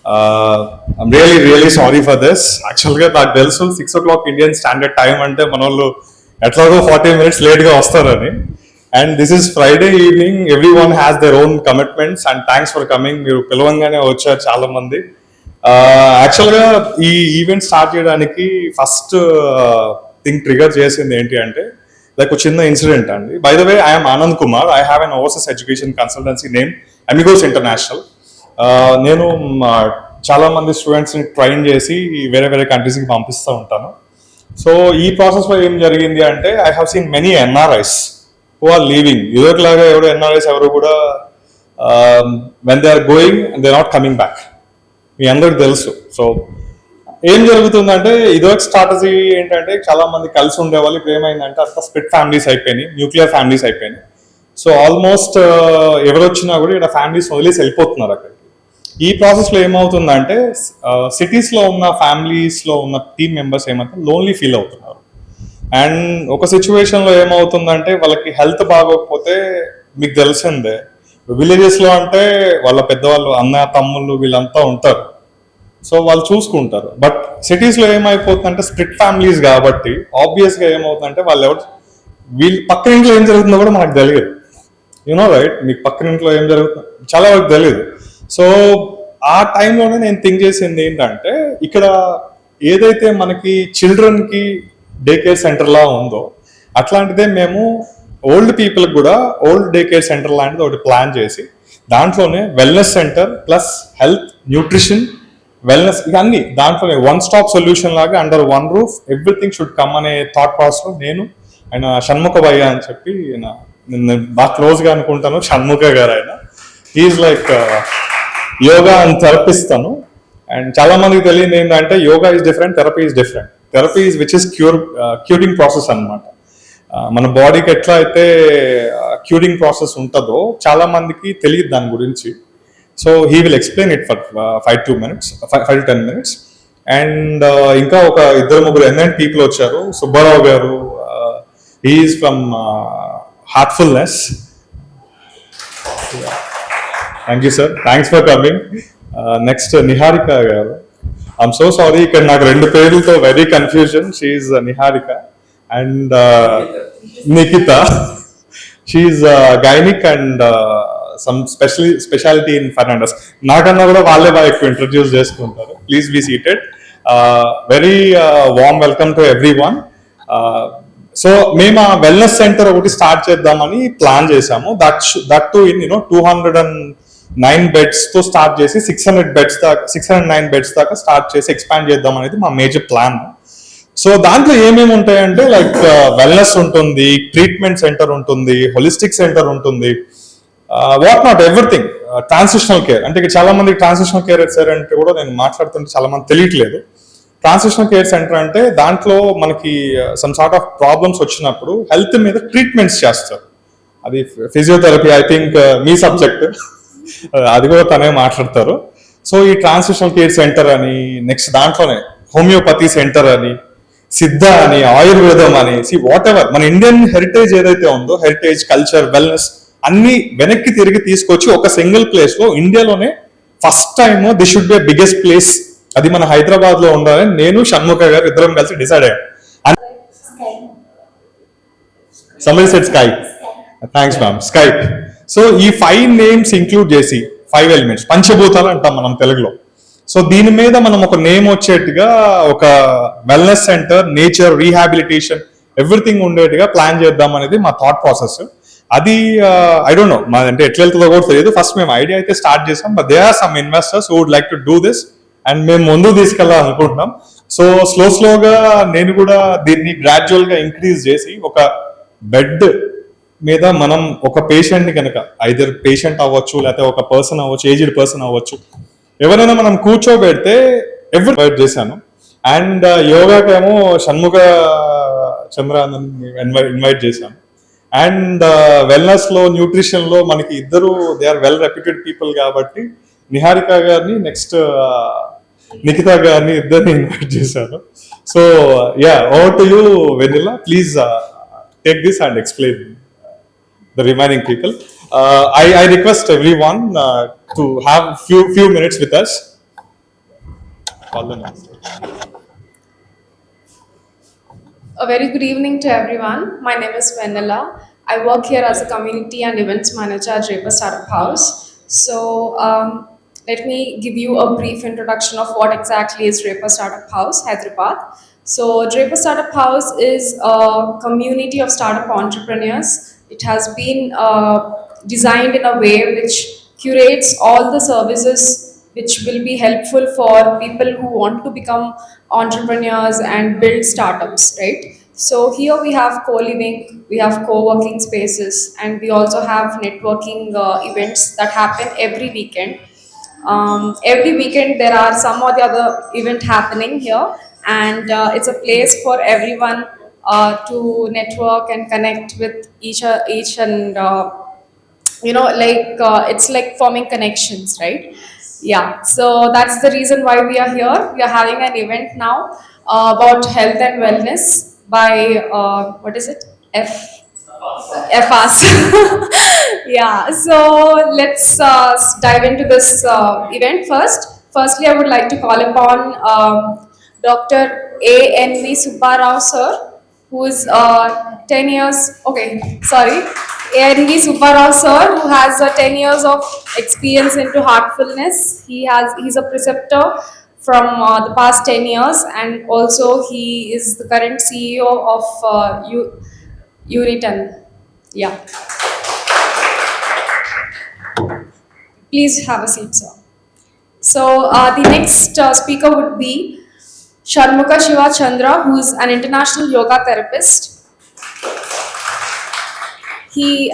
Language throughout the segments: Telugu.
I'm really sorry for this. Actually, నాకు తెలుసు 6 o'clock Indian Standard Time అంటే మన వాళ్ళు ఎట్లాగో 40 minutes లేట్గా వస్తారని. And this is Friday evening, every one has their own commitments and thanks for coming. మీరు పిలవంగానే వచ్చారు చాలా మంది. యాక్చువల్గా ఈ ఈవెంట్ స్టార్ట్ చేయడానికి ఫస్ట్ థింగ్ ట్రిగర్ చేసింది ఏంటి అంటే లైక్ ఒక చిన్న ఇన్సిడెంట్ అండి. By the way, I'm Anand Kumar. I have an overseas education consultancy name Amigos international. నేను చాలా మంది స్టూడెంట్స్ని ట్రైన్ చేసి వేరే వేరే కంట్రీస్కి పంపిస్తూ ఉంటాను. సో ఈ ప్రాసెస్లో ఏం జరిగింది అంటే I have seen many NRIs who are leaving. ఇదొకలాగా ఎవరు ఎన్ఆర్ఐస్ ఎవరు కూడా when they are going and they not coming back. మీ అందరికి తెలుసు. సో ఏం జరుగుతుందంటే ఇదొక స్ట్రాటజీ ఏంటంటే చాలా మంది కలిసి ఉండేవాళ్ళు ఇప్పుడు ఏమైందంటే అంతా స్ప్లిట్ ఫ్యామిలీస్ అయిపోయినాయి, న్యూక్లియర్ ఫ్యామిలీస్ అయిపోయినాయి. సో ఆల్మోస్ట్ ఎవరు వచ్చినా కూడా ఇక్కడ ఫ్యామిలీస్ వదిలేసి వెళ్ళిపోతున్నారు అక్కడికి. ఈ ప్రాసెస్లో ఏమవుతుందంటే సిటీస్లో ఉన్న ఫ్యామిలీస్లో ఉన్న టీమ్ మెంబర్స్ ఏమంటే లోన్లీ ఫీల్ అవుతున్నారు. అండ్ ఒక సిచ్యువేషన్లో ఏమవుతుందంటే వాళ్ళకి హెల్త్ బాగోకపోతే మీకు తెలిసిందే, విలేజెస్లో అంటే వాళ్ళ పెద్దవాళ్ళు అన్న తమ్ముళ్ళు వీళ్ళంతా ఉంటారు, సో వాళ్ళు చూసుకుంటారు. బట్ సిటీస్లో ఏమైపోతుందంటే స్ప్లిట్ ఫ్యామిలీస్ కాబట్టి ఆబ్వియస్గా ఏమవుతుందంటే వాళ్ళు వీళ్ళు పక్కన ఇంట్లో ఏం జరుగుతుందో కూడా మనకు తెలియదు. యూనో రైట్, మీకు పక్కన ఇంట్లో ఏం జరుగుతుందో చాలా వరకు తెలియదు. సో ఆ టైంలోనే నేను థింక్ చేసింది ఏంటంటే ఇక్కడ ఏదైతే మనకి చిల్డ్రన్కి డే కేర్ సెంటర్లా ఉందో అట్లాంటిదే మేము ఓల్డ్ పీపుల్కి కూడా ఓల్డ్ డే కేర్ సెంటర్ లాంటిది ఒకటి ప్లాన్ చేసి దాంట్లోనే wellness centre plus health, nutrition, wellness ఇవన్నీ దాంట్లోనే వన్ స్టాప్ సొల్యూషన్ లాగా under one roof everything should come అనే థాట్ ప్రాసెస్లో నేను ఆయన షణ్ముఖ భయ్య అని చెప్పి నేను బాగా క్లోజ్గా అనుకుంటాను. షణ్ముఖ గారు ఆయన ఈజ్ లైక్ యోగా అని థెరపిస్తాను. అండ్ చాలా మందికి తెలియదు ఏంటంటే yoga is different, therapy is different. Therapy is which is curing process అనమాట. మన బాడీకి ఎట్లా అయితే క్యూరింగ్ ప్రాసెస్ ఉంటుందో చాలా మందికి తెలియదు దాని గురించి. So he will explain it for 5 to 10 minutes. And ఇంకా ఒక 2-3 ఎన్ఎన్ పీపుల్ వచ్చారు. సుబ్బారావు గారు, he's from Heartfulness. Thank you sir, thanks for coming. Next Niharika గారు. ఐఎమ్ సో సారీ, ఇక్కడ నాకు 2 పేర్లతో very confusion. She's Niharika and Nikhita. She's gynaec and some speciality in Fernandez. నాకన్నా కూడా వాళ్ళే బాగా ఎక్కువ ఇంట్రడ్యూస్ చేసుకుంటారు. Please be seated. Very warm welcome to every one. So మేము ఆ వెల్నెస్ సెంటర్ ఒకటి స్టార్ట్ చేద్దామని ప్లాన్ చేశాము. దట్ టు ఇన్ 209 బెడ్స్ తో స్టార్ట్ చేసి 609 బెడ్స్ దాకా స్టార్ట్ చేసి ఎక్స్పాండ్ చేద్దాం అనేది మా మేజర్ ప్లాన్. సో దాంట్లో ఏమేమి ఉంటాయంటే లైక్ వెల్నెస్ ఉంటుంది, ట్రీట్మెంట్ సెంటర్ ఉంటుంది, హోలిస్టిక్ సెంటర్ ఉంటుంది, what not everything. Transitional care అంటే చాలా మంది ట్రాన్సిషనల్ కేర్ సార్ అంటే కూడా నేను మాట్లాడుతుంటే చాలా మంది తెలియట్లేదు. ట్రాన్సిషనల్ కేర్ సెంటర్ అంటే దాంట్లో మనకి సమ్ సార్ట్ ఆఫ్ ప్రాబ్లమ్స్ వచ్చినప్పుడు హెల్త్ మీద ట్రీట్మెంట్స్ చేస్తారు. అది physiotherapy, I think me subject, అది కూడా తనే మాట్లాడతారు. సో ఈ ట్రాన్సిషనల్ కేర్ సెంటర్ అని, నెక్స్ట్ దాంట్లోనే హోమియోపతి సెంటర్ అని, సిద్ధ అని, ఆయుర్వేదం అని, వాట్ ఎవర్ మన ఇండియన్ హెరిటేజ్ ఏదైతే ఉందో, హెరిటేజ్, కల్చర్, వెల్నెస్ అన్ని వెనక్కి తిరిగి తీసుకొచ్చి ఒక సింగిల్ ప్లేస్ లో ఇండియాలోనే first time this should be biggest place, అది మన హైదరాబాద్ లో ఉండాలని నేను షణ్ముఖ గారు ఇద్దరం కలిసి డిసైడ్ అయ్యాం. Somebody said Sky. Thanks ma'am. Skype. So ఈ 5 నేమ్స్ ఇంక్లూడ్ చేసి 5 ఎలిమెంట్స్, పంచభూతాలు అంటాం మనం తెలుగులో. సో దీని మీద మనం ఒక నేమ్ వచ్చేట్టుగా ఒక wellness centre, nature, rehabilitation everything ఉండేట్టుగా ప్లాన్ చేద్దాం అనేది మా థాట్ ప్రాసెస్. అది ఐ డోంట్ నో మా అంటే ఎట్లా వెళ్తుందో కూడా తెలియదు. ఫస్ట్ మేము ఐడియా అయితే స్టార్ట్ చేసాం, but they are some investors who would like to do this and మేము ముందుకు తీసుకెళ్ళాలనుకుంటున్నాం. సో స్లోగా నేను కూడా దీన్ని గ్రాడ్యువల్ గా ఇంక్రీజ్ చేసి ఒక బెడ్ మీద మనం ఒక పేషెంట్ ని కనుక ఐదర్ పేషెంట్ అవ్వచ్చు, లేకపోతే ఒక పర్సన్ అవ్వచ్చు, ఏజ్డ్ పర్సన్ అవ్వచ్చు, ఎవరైనా మనం కూర్చోబెడితే ఎవరు చేశాను. అండ్ యోగాకేమో షణ్ముఖ చంద్రానంద్ ఇన్వైట్ చేశాను. అండ్ వెల్నెస్ లో, న్యూట్రిషన్ లో మనకి ఇద్దరు they are well reputed people కాబట్టి నిహారిక గారిని, నెక్స్ట్ నిఖిత గారిని ఇద్దరిని ఇన్వైట్ చేశాను. So yeah, over to you Vanila. Please take this and explain the remaining people. I request everyone to have few minutes with us. call the next. A very good evening to everyone. My name is Vanilla. I work here as a community and events manager at Draper Startup House. Let me give you a brief introduction of what exactly is Draper Startup House, Hyderabad. So, Draper Startup House is a community of startup entrepreneurs. It has been designed in a way which curates all the services which will be helpful for people who want to become entrepreneurs and build startups, right? So here we have co-living, we have co-working spaces, and we also have networking events that happen every weekend. Every weekend there are some or the other event happening here, and it's a place for everyone to network and connect with each and it's like forming connections, right? Yeah, so that's the reason why we are here. We are having an event now about health and wellness by what is it, FAS. Yeah, so let's dive into this event first. Firstly, I would like to call upon Dr. A.N.V. Subbarao sir, who is 10 years, okay, sorry, A.N.V. Subbarao sir, who has 10 years of experience into heartfulness. He's a preceptor from the past 10 years, and also he is the current CEO of Uniton. Yeah, please have a seat, sir. So the next speaker would be Sharmuka Shiva Chandra, who is an international yoga therapist. He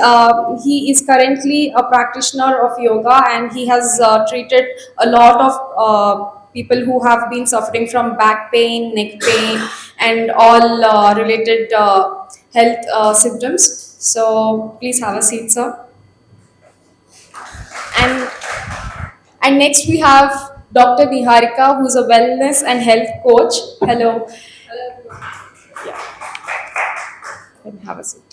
is currently a practitioner of yoga, and he has treated a lot of people who have been suffering from back pain, neck pain, and all related health symptoms. So please have a seat, sir. And And next we have Dr. Niharika, who's a wellness and health coach. Hello. Let me have a seat.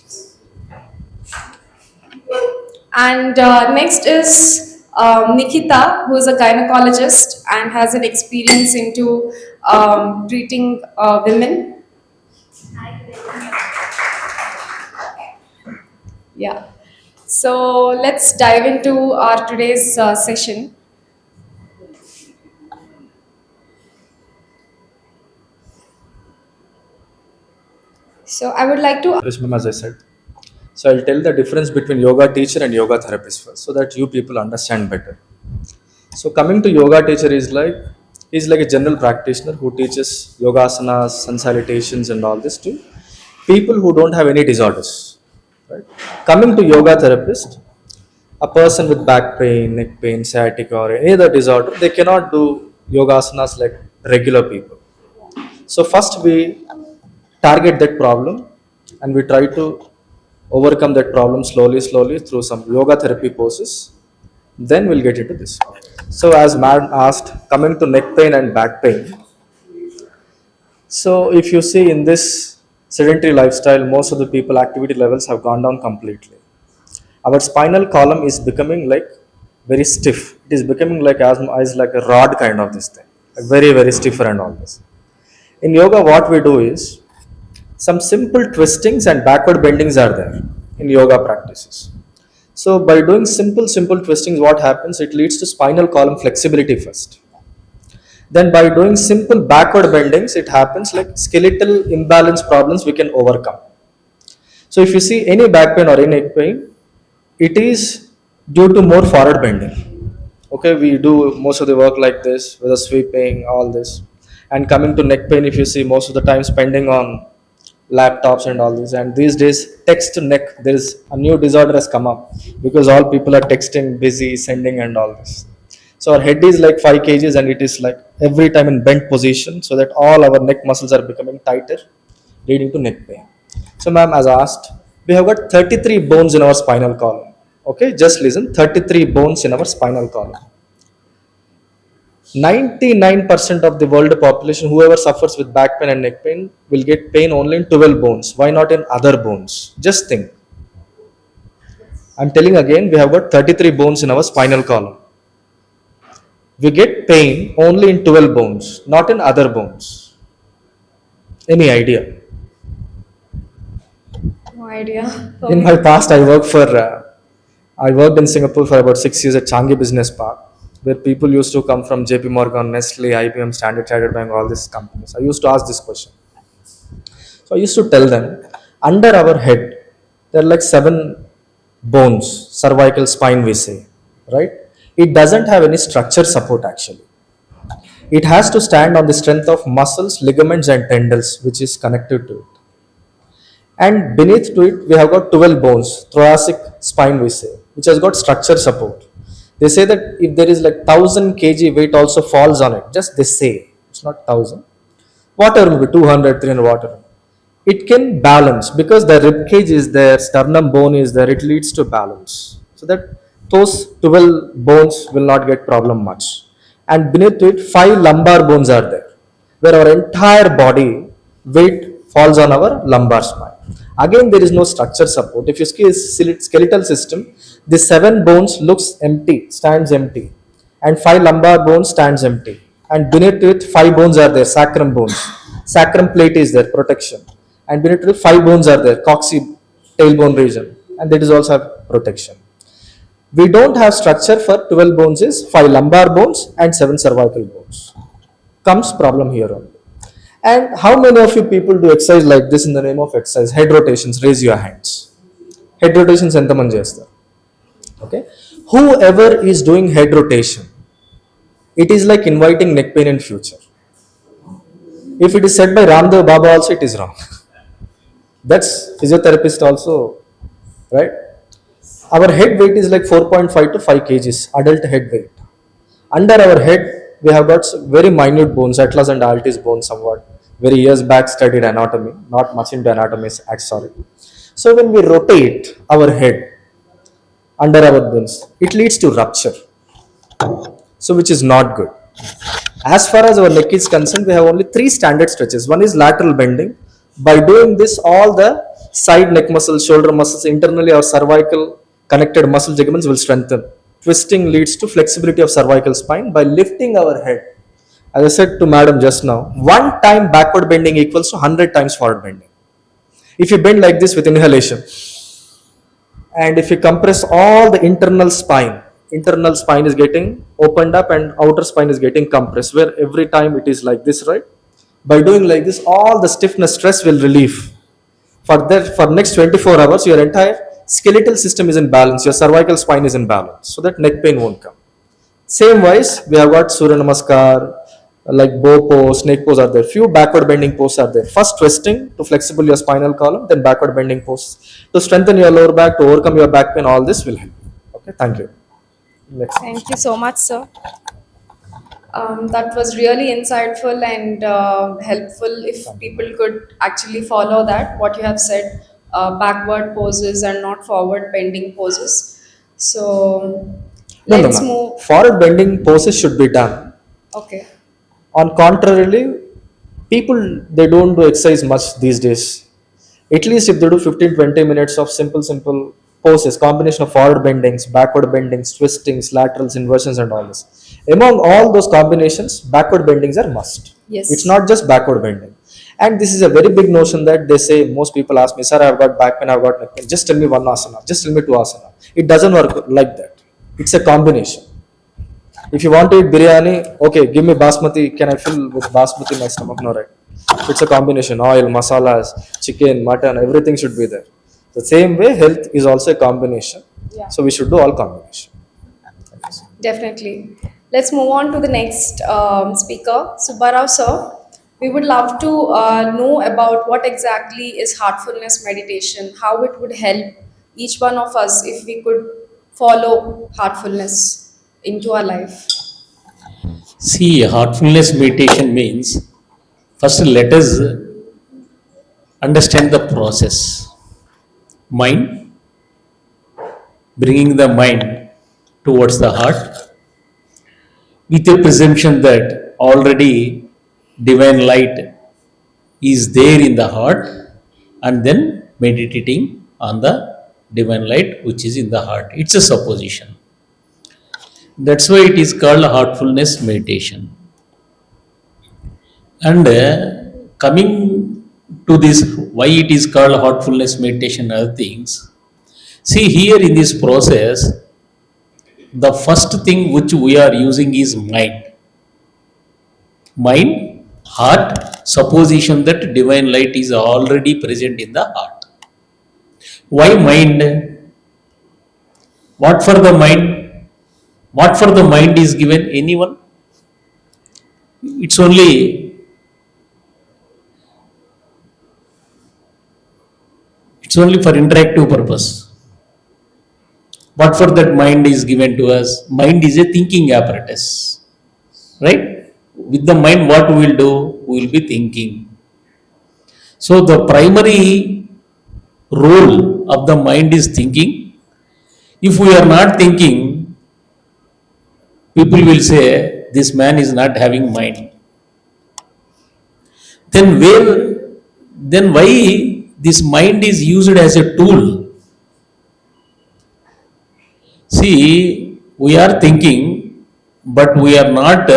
And next is Nikita, who is a gynecologist and has an experience into treating women. Yeah. So let's dive into our today's session. So I would like to Krishna, as I said. So I'll tell the difference between yoga teacher and yoga therapist first, so that you people understand better. So coming to yoga teacher is like a general practitioner who teaches yoga asanas, sun salutations, and all this to people who don't have any disorders. Right? Coming to yoga therapist, a person with back pain, neck pain, sciatica, or any other disorder, they cannot do yoga asanas like regular people. So first we target that problem and we try to overcome that problem slowly through some yoga therapy poses. Then we'll get into this. So as Madam asked, coming to neck pain and back pain. So if you see in this sedentary lifestyle, most of the people activity levels have gone down completely. Our spinal column is becoming like very stiff. It is becoming like as like a rod kind of this thing, like very stiffer and all this. In yoga, what we do is some simple twistings and backward bendings are there in yoga practices. So by doing simple twistings, what happens? It leads to spinal column flexibility first. Then by doing simple backward bendings, it happens like skeletal imbalance problems we can overcome. So if you see any back pain or any neck pain, it is due to more forward bending. Okay, we do most of the work like this, with a sweeping, all this. And coming to neck pain, if you see most of the time spending on laptops and all this, and these days text to neck, there is a new disorder has come up because all people are texting, busy, sending and all this. So our head is like 5 kgs and it is like every time in bent position, so that all our neck muscles are becoming tighter, leading to neck pain. So ma'am, as asked, we have got 33 bones in our spinal column. Okay, just listen, 33 bones in our spinal column. 99% of the world population, whoever suffers with back pain and neck pain, will get pain only in 12 bones. Why not in other bones? Just think. I'm telling again, we have got 33 bones in our spinal column. we get pain only in 12 bones, not in other bones. Any idea? No idea. In my past, I worked in Singapore for about 6 years at Changi Business Park, where people used to come from JP Morgan, Nestle, IBM, Standard Chartered Bank, all these companies. I used to ask this question. So I used to tell them, under our head, there are like 7 bones, cervical spine, we say, right? It doesn't have any structure support actually. It has to stand on the strength of muscles, ligaments, and tendons, which is connected to it. And beneath to it, we have got 12 bones, thoracic spine, we say, which has got structure support. They say that if there is like 1000 kg weight also falls on it, just they say, it's not 1000, whatever may be 200, 300, whatever. It can balance because the rib cage is there, sternum bone is there, it leads to balance. So that those 12 bones will not get problem much. And beneath it, 5 lumbar bones are there, where our entire body weight falls on our lumbar spine. Again, there is no structure support. If you see skeletal system, the 7 bones looks empty, stands empty, and 5 lumbar bones stands empty. And beneath it, 5 bones are there, sacrum bones. Sacrum plate is there, protection. And beneath it, 5 bones are there, coccyx, tailbone region, and that is also have protection. We don't have structure for 12 bones is 5 lumbar bones and 7 cervical bones. Comes problem here only. And how many of you people do exercise like this in the name of exercise? Head rotations, raise your hands. Head rotations ఎంతమంది చేస్తారు? Okay. Whoever is doing head rotation, it is like inviting neck pain in future. If it is said by Ramdev Baba also, it is wrong. That's physiotherapist also, right? Our head weight is like 4.5 to 5 kgs, adult head weight. Under our head, we have got very minute bones, atlas and altis bones somewhat. Very years back studied anatomy, not much into anatomy, sorry. So when we rotate our head under our bones, it leads to rupture. So which is not good. As far as our neck is concerned, we have only 3 standard stretches. One is lateral bending. By doing this, all the side neck muscles, shoulder muscles, internally our cervical connected muscle ligaments will strengthen. Twisting leads to flexibility of cervical spine. By lifting our head, as I said to madam just now, 1 time backward bending equals to 100 times forward bending. If you bend like this with inhalation, and if you compress all the internal spine is getting opened up and outer spine is getting compressed, where every time it is like this, right? By doing like this, all the stiffness, stress will relieve. For next 24 hours, your entire skeletal system is in balance, your cervical spine is in balance, so that neck pain won't come. Same wise, we have got Surya Namaskar, like bow pose, snake pose are there. Few backward bending poses are there. First twisting to flexible your spinal column, then backward bending pose to strengthen your lower back, to overcome your back pain. All this will help. Okay, thank you. Next. Thank you so much, sir. That was really insightful and helpful if people could actually follow that, what you have said, backward poses and not forward bending poses. So let's move. Forward bending poses should be done. Okay. On contrarily, people, they don't do exercise much these days. At least if they do 15-20 minutes of simple poses, combination of forward bendings, backward bendings, twistings, laterals, inversions and all this. Among all those combinations, backward bendings are must. Yes. It's not just backward bending. And this is a very big notion that they say, most people ask me, sir, I've got back pain, I've got neck pain. Just tell me 1 asana, just tell me 2 asana. It doesn't work like that. It's a combination. If you want to eat biryani, okay, give me basmati. Can I fill with basmati my stomach? No, right? It's a combination. Oil, masalas, chicken, mutton, everything should be there. The same way, health is also a combination. Yeah. So we should do all combination. Definitely. Let's move on to the next speaker, Subbarao sir. We would love to know about what exactly is heartfulness meditation, how it would help each one of us if we could follow heartfulness into our life. See, heartfulness meditation means first let us understand the process. Mind, bringing the mind towards the heart with a presumption that already divine light is there in the heart, and then meditating on the divine light which is in the heart. It's a supposition. That's why it is called heartfulness meditation. And coming to this, why it is called heartfulness meditation and other things. See, here in this process, the first thing which we are using is mind. Mind, heart, supposition that divine light is already present in the heart. Why mind? What for the mind? What for the mind is given? Anyone? It's only for interactive purpose. What for that mind is given to us? Mind is a thinking apparatus, right? With the mind, what we will do? We will be thinking. So the primary role of the mind is thinking. If we are not thinking, people will say this man is not having mind. Then why this mind is used as a tool? See, we are thinking, but we are not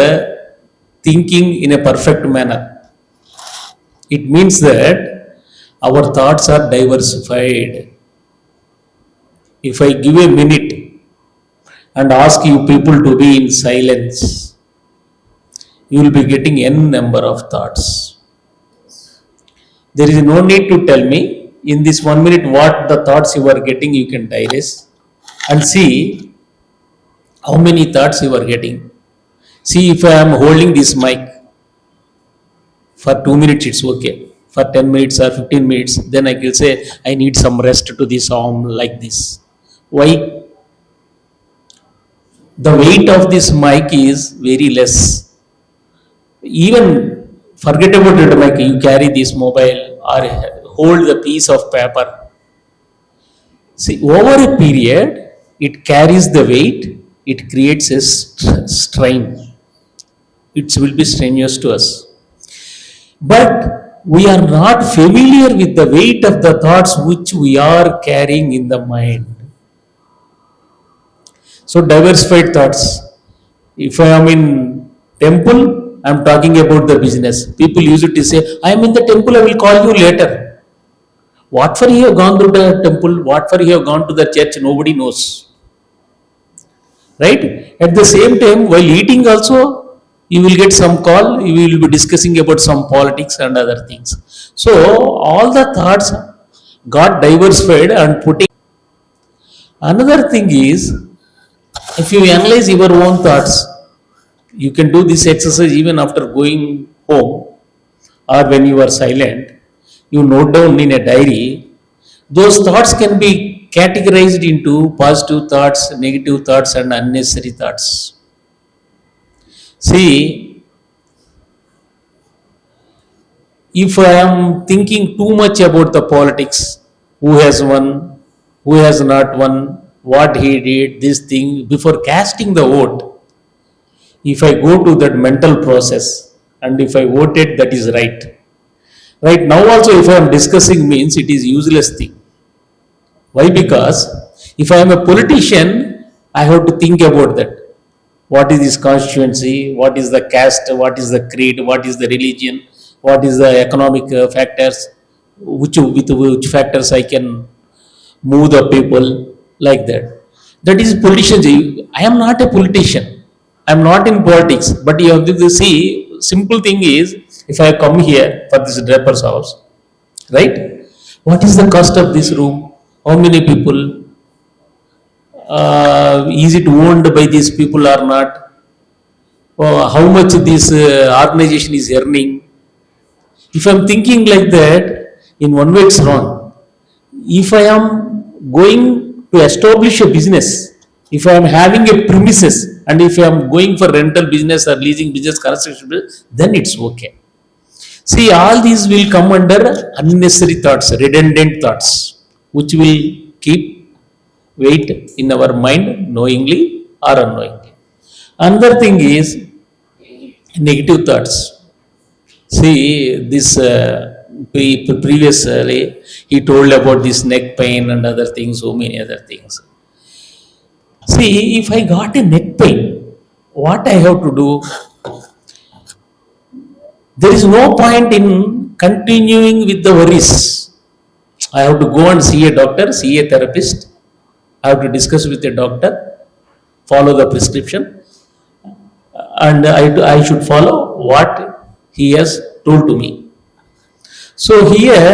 thinking in a perfect manner. It means that our thoughts are diversified. If I give a minute and ask you people to be in silence, you will be getting n number of thoughts. There is no need to tell me in this 1 minute what the thoughts you are getting. You can digest and see how many thoughts you are getting. See, if I am holding this mic for 2 minutes, it's okay. For 10 minutes or 15 minutes, then I will say I need some rest to this arm like this. Why? The weight of this mic is very less. Even forget about it, mic, you carry this mobile or hold the piece of paper. See, over a period, it carries the weight, it creates a strain. It will be strenuous to us. But we are not familiar with the weight of the thoughts which we are carrying in the mind. So diversified thoughts. If I am in temple, I am talking about the business. People usually say, I am in the temple, I will call you later. What for you have gone to the temple? What for you have gone to the church? Nobody knows. Right? At the same time, while eating also, you will get some call, you will be discussing about some politics and other things. So, all the thoughts got diversified and putting. Another thing is, if you analyze your own thoughts, you can do this exercise even after going home or when you are silent. You note down in a diary, those thoughts can be categorized into positive thoughts, negative thoughts, and unnecessary thoughts. See, if I am thinking too much about the politics, who has won, who has not won, what he did, this thing, before casting the vote, if I go to that mental process and if I voted, that is right. Right now also if I am discussing means it is useless thing. Why? Because if I am a politician, I have to think about that. What is this constituency? What is the caste? What is the creed? What is the religion? What is the economic factors? With which factors I can move the people like that. That is politicians. I am not a politician. I am not in politics. But you have to see, simple thing is, if I come here for this draper's house, right? What is the cost of this room? How many people? Is it owned by these people or not? How much this organization is earning? If I am thinking like that, in one way it's wrong. If I am going to establish a business, if I am having a premises, and if I am going for rental business or leasing business, construction business, then it's okay. See, all these will come under unnecessary thoughts, redundant thoughts, which will keep weight in our mind knowingly or unknowingly. Another thing is negative thoughts. See, this previously he told about this neck pain and other things, so many other things. See, if I got a neck pain, what I have to do? There is no point in continuing with the worries. I have to go and see a doctor, see a therapist. I have to discuss with a doctor, follow the prescription, and I should follow what he has told to me. So here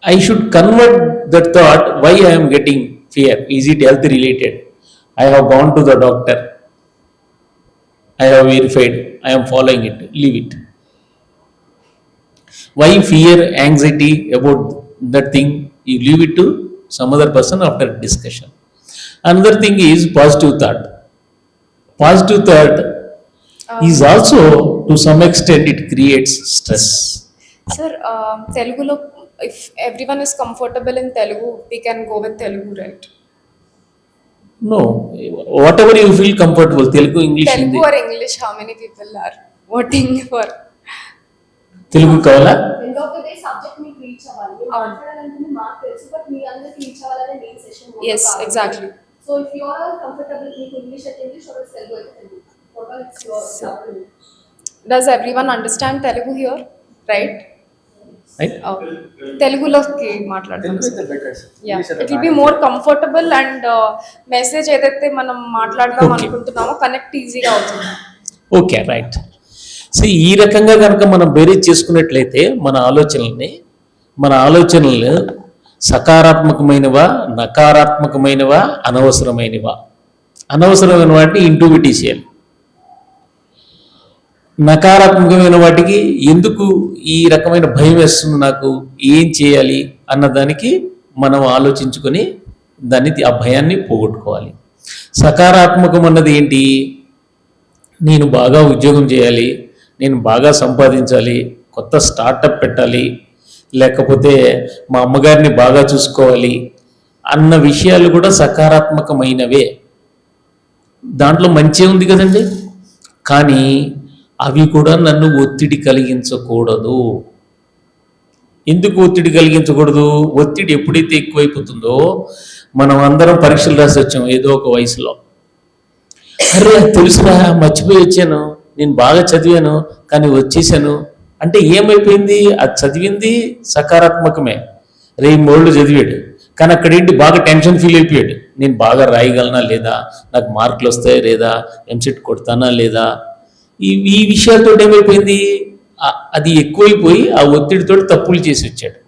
I should convert that thought, why I am getting fear. Is it health related? I have gone to the doctor. I have verified. I am following it. Leave it. Why fear, anxiety about that thing? You leave it to some other person after discussion. Another thing is positive thought. Positive thought is also, to some extent, it creates stress. Sir, Telugulo, if everyone is comfortable in Telugu, we can go with Telugu, right? No, whatever you feel comfortable, Telugu, English, Telugu Hindi. or English, how many people are voting for? Telugu కావాలా? End of the day subject మీకు రీచ్ అవ్వాలి. మీరు మాట్లాడాలనుకుంటే మాకు తెలుసు, బట్ మీ అందరికి రీచ్ అవ్వాలనే main session. Yes, exactly. So if you are comfortable, మీకు ఇంగ్లీష్ అయితే ఇంగ్లీష్, ఆర్ తెలుగు అయితే Telugu. Total it's your. Does everyone understand Telugu here? Right? Right? తెలుగులోకి మాట్లాడతాం. Yeah, it will be more comfortable and message ఏదైతే మనం మాట్లాడదాం Okay. అనుకుంటున్నామో కనెక్ట్ ఈజీగా అవుతుంది. Okay, right. సో ఈ రకంగా కనుక మనం బేరీజ్ చేసుకున్నట్లయితే మన ఆలోచనలు సకారాత్మకమైనవా, నకారాత్మకమైనవా, అనవసరమైనవా? అనవసరమైన వాటిని ఇంటూ పెట్టేసేయాలి. నకారాత్మకమైన వాటికి ఎందుకు ఈ రకమైన భయం వేస్తుంది, నాకు ఏం చేయాలి అన్నదానికి మనం ఆలోచించుకొని ఆ భయాన్ని పోగొట్టుకోవాలి. సకారాత్మకం అన్నది ఏంటి? నేను బాగా ఉద్యోగం చేయాలి, నేను బాగా సంపాదించాలి, కొత్త స్టార్టప్ పెట్టాలి, లేకపోతే మా అమ్మగారిని బాగా చూసుకోవాలి అన్న విషయాలు కూడా సకారాత్మకమైనవే. దాంట్లో మంచి ఉంది కదండి. కానీ అవి కూడా నన్ను ఒత్తిడి కలిగించకూడదు. ఎందుకు ఒత్తిడి కలిగించకూడదు? ఒత్తిడి ఎప్పుడైతే ఎక్కువైపోతుందో, మనం అందరం పరీక్షలు రాసి వచ్చాం ఏదో ఒక వయసులో. అరే తెలుసురా, మర్చిపోయి వచ్చాను, నేను బాగా చదివాను కానీ వచ్చేసాను అంటే ఏమైపోయింది? అది చదివింది సకారాత్మకమే, రేమోళ్ళు చదివాడు, కానీ అక్కడేంటి బాగా టెన్షన్ ఫీల్ అయిపోయాడు. నేను బాగా రాయగలనా లేదా, నాకు మార్కులు వస్తాయా లేదా, ఎంసెట్ కొడతానా లేదా, ఈ విషయాలతో ఏమైపోయింది? అది ఎక్కువైపోయి ఆ ఒత్తిడితో తప్పులు చేసి వచ్చాడు.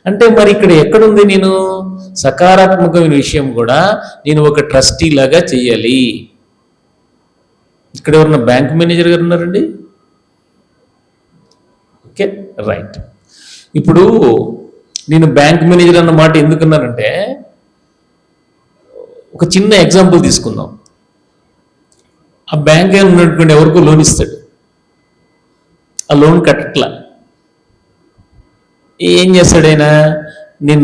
అంటే మరి ఇక్కడ ఎక్కడుంది? నేను సకారాత్మకమైన విషయం కూడా నేను ఒక ట్రస్టీ లాగా చెయ్యాలి. ఇక్కడ ఎవరన్నా బ్యాంక్ మేనేజర్ గారు ఉన్నారండి? Okay, right. ఇప్పుడు నేను బ్యాంక్ మేనేజర్ అన్న మాట ఎందుకున్నానంటే, ఒక చిన్న ఎగ్జాంపుల్ తీసుకుందాం. ఆ బ్యాంక్ ఉన్నటువంటి ఎవరికో లోన్ ఇస్తాడు, ఆ లోన్ కట్టట్లా. ఏం చేస్తాడైనా, నేను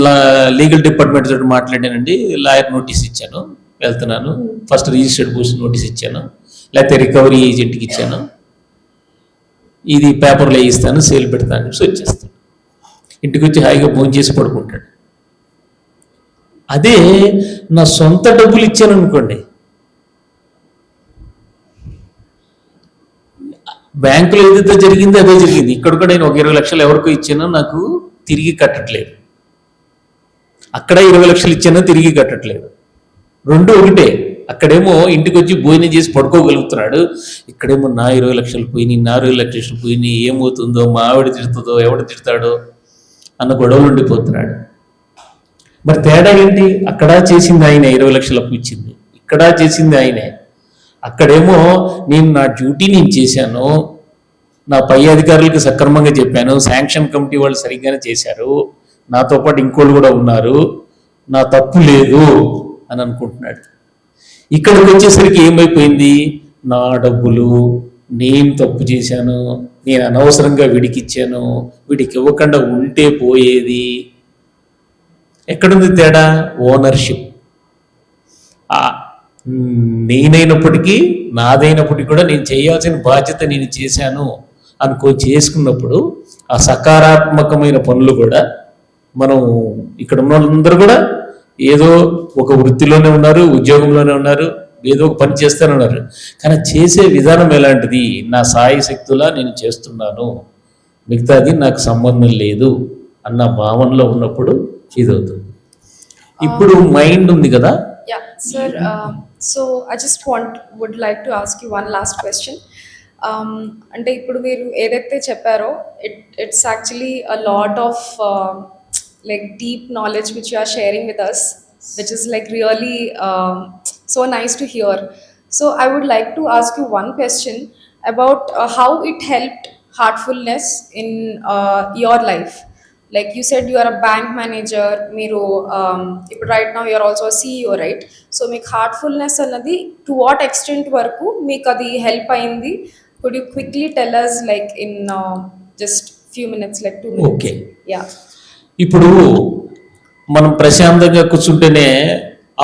లీగల్ డిపార్ట్మెంట్ తోటి మాట్లాడానండి, లాయర్ నోటీస్ ఇచ్చాను, వెళ్తున్నాను, ఫస్ట్ రిజిస్టర్డ్ పోస్ట్ నోటీస్ ఇచ్చాను, లేకపోతే రికవరీ ఏజెంట్కి ఇచ్చాను, ఇది పేపర్లో వేయిస్తాను, సేల్ పెడతాను చెప్పి వచ్చేస్తాడు. ఇంటికి వచ్చి హాయిగా భోజనం చేసి పడుకుంటాడు. అదే నా సొంత డబ్బులు ఇచ్చాను అనుకోండి, బ్యాంకులో ఏదైతే జరిగిందో అదే జరిగింది. ఇక్కడ కూడా నేను ఒక 20 లక్షలు ఎవరికో ఇచ్చానో నాకు తిరిగి కట్టట్లేదు, అక్కడ 20 లక్షలు ఇచ్చానో తిరిగి కట్టట్లేదు. రెండు ఒకటే. అక్కడేమో ఇంటికి వచ్చి భోజనం చేసి పడుకోగలుగుతున్నాడు, ఇక్కడేమో నా 20 లక్షలు పోయినాయి, నా 20 లక్షలు పోయినాయి, ఏమవుతుందో, మా ఆవిడ తిడుతుందో, ఎవడు తిడతాడో అన్న గొడవలు ఉండిపోతున్నాడు. మరి తేడా ఏంటి? అక్కడ చేసింది ఆయన 20 లక్షలు అప్పు ఇచ్చింది, ఇక్కడ చేసింది ఆయనే. అక్కడేమో నేను నా డ్యూటీ నేను చేశాను, నా పై అధికారులకు సక్రమంగా చెప్పాను, శాంక్షన్ కమిటీ వాళ్ళు సరిగ్గానే చేశారు, నాతో పాటు ఇంకోళ్ళు కూడా ఉన్నారు, నా తప్పు లేదు అని అనుకుంటున్నాడు. ఇక్కడికి వచ్చేసరికి ఏమైపోయింది? నా డబ్బులు, నేను తప్పు చేశాను, నేను అనవసరంగా వీడికి ఇచ్చాను, వీడికి ఇవ్వకుండా ఉంటే పోయేది. ఎక్కడుంది తేడా? ఓనర్షిప్. నేనైనప్పటికీ, నాదైనప్పటికీ కూడా నేను చేయాల్సిన బాధ్యత నేను చేశాను చేసుకున్నప్పుడు ఆ సకారాత్మకమైన పనులు కూడా మనం, ఇక్కడ ఉన్న వాళ్ళందరూ కూడా ఏదో ఒక వృత్తిలోనే ఉన్నారు, ఉద్యోగంలోనే ఉన్నారు, ఏదో ఒక పని చేస్తానన్నారు, కానీ చేసే విధానం ఎలాంటిది, నా సాయి శక్తులా నేను చేస్తున్నాను, మిగతాది నాకు సంబంధం లేదు అన్న భావనలో ఉన్నప్పుడు ఇదవుతుంది. ఇప్పుడు మైండ్ ఉంది కదా. Yeah, sir. So I just would like to ask you one last question. అంటే ఇప్పుడు మీరు ఏదైతే చెప్పారో it's actually a lot of like deep knowledge which you are sharing with us, which is like really so nice to hear. So I would like to ask you one question about how it helped heartfulness in your life. Like you said, you are a bank manager. Meeru right now you are also a CEO, right? So meek heartfulness anadi to what extent varaku meek adi help ayindi? Could you quickly tell us, like in just few minutes, like 2 minutes? Okay. Yeah. ఇప్పుడు మనం ప్రశాంతంగా కూర్చుంటేనే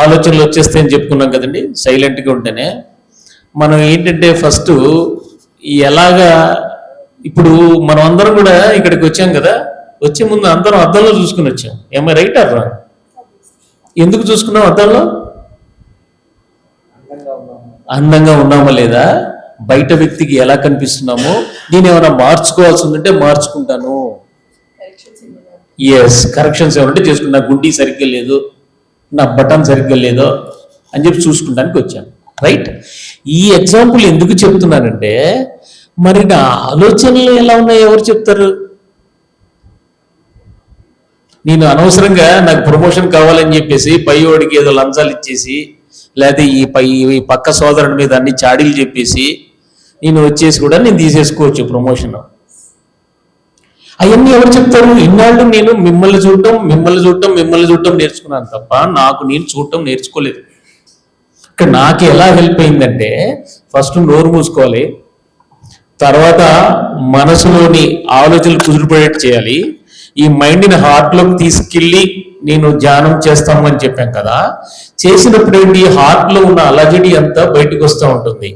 ఆలోచనలు వచ్చేస్తాయని చెప్పుకున్నాం కదండి. సైలెంట్గా ఉంటేనే మనం ఏంటంటే ఫస్ట్ ఎలాగా, ఇప్పుడు మనం అందరం కూడా ఇక్కడికి వచ్చాం కదా, వచ్చే ముందు అందరం అద్దంలో చూసుకుని వచ్చాం. ఏమై రైట్ ఆర్ రాంగ్? ఎందుకు చూసుకున్నాం అద్దంలో? అందంగా ఉన్నామా లేదా, బయట వ్యక్తికి ఎలా కనిపిస్తున్నామో, నేను ఏమైనా మార్చుకోవాల్సి ఉందంటే మార్చుకుంటాను. ఎస్, కరెక్షన్స్ ఏమంటే చేసుకుంటా. నా గుండీ సరిగ్గా లేదు, నా బటన్ సరిగ్గా లేదో అని చెప్పి చూసుకుంటానికి వచ్చాను. రైట్? ఈ ఎగ్జాంపుల్ ఎందుకు చెప్తున్నానంటే, మరి నా ఆలోచనలు ఎలా ఉన్నాయో ఎవరు చెప్తారు? నేను అనవసరంగా నాకు ప్రమోషన్ కావాలని చెప్పేసి పై వాడికి ఏదో లంచాలు ఇచ్చేసి, లేకపోతే ఈ పక్క సోదరుడి మీద అన్ని చాడీలు చెప్పేసి నేను వచ్చేసి కూడా నేను తీసేసుకోవచ్చు ప్రమోషన్. అవన్నీ ఎవరు చెప్తారు? ఇన్నాళ్ళు నేను మిమ్మల్ని చూడటం నేర్చుకున్నాను తప్ప నాకు నేను చూడటం నేర్చుకోలేదు. ఇక్కడ నాకు ఎలా హెల్ప్ అయిందంటే, ఫస్ట్ నోరు మూసుకోవాలి, తర్వాత మనసులోని ఆలోచనలు కుదురుపడేట్టు చేయాలి, ఈ మైండ్ని హార్ట్లోకి తీసుకెళ్ళి నేను ధ్యానం చేస్తాము అని చెప్పాం కదా. చేసినప్పుడు ఏంటి, హార్ట్లో ఉన్న అలజడి అంతా బయటకు వస్తూ ఉంటుంది.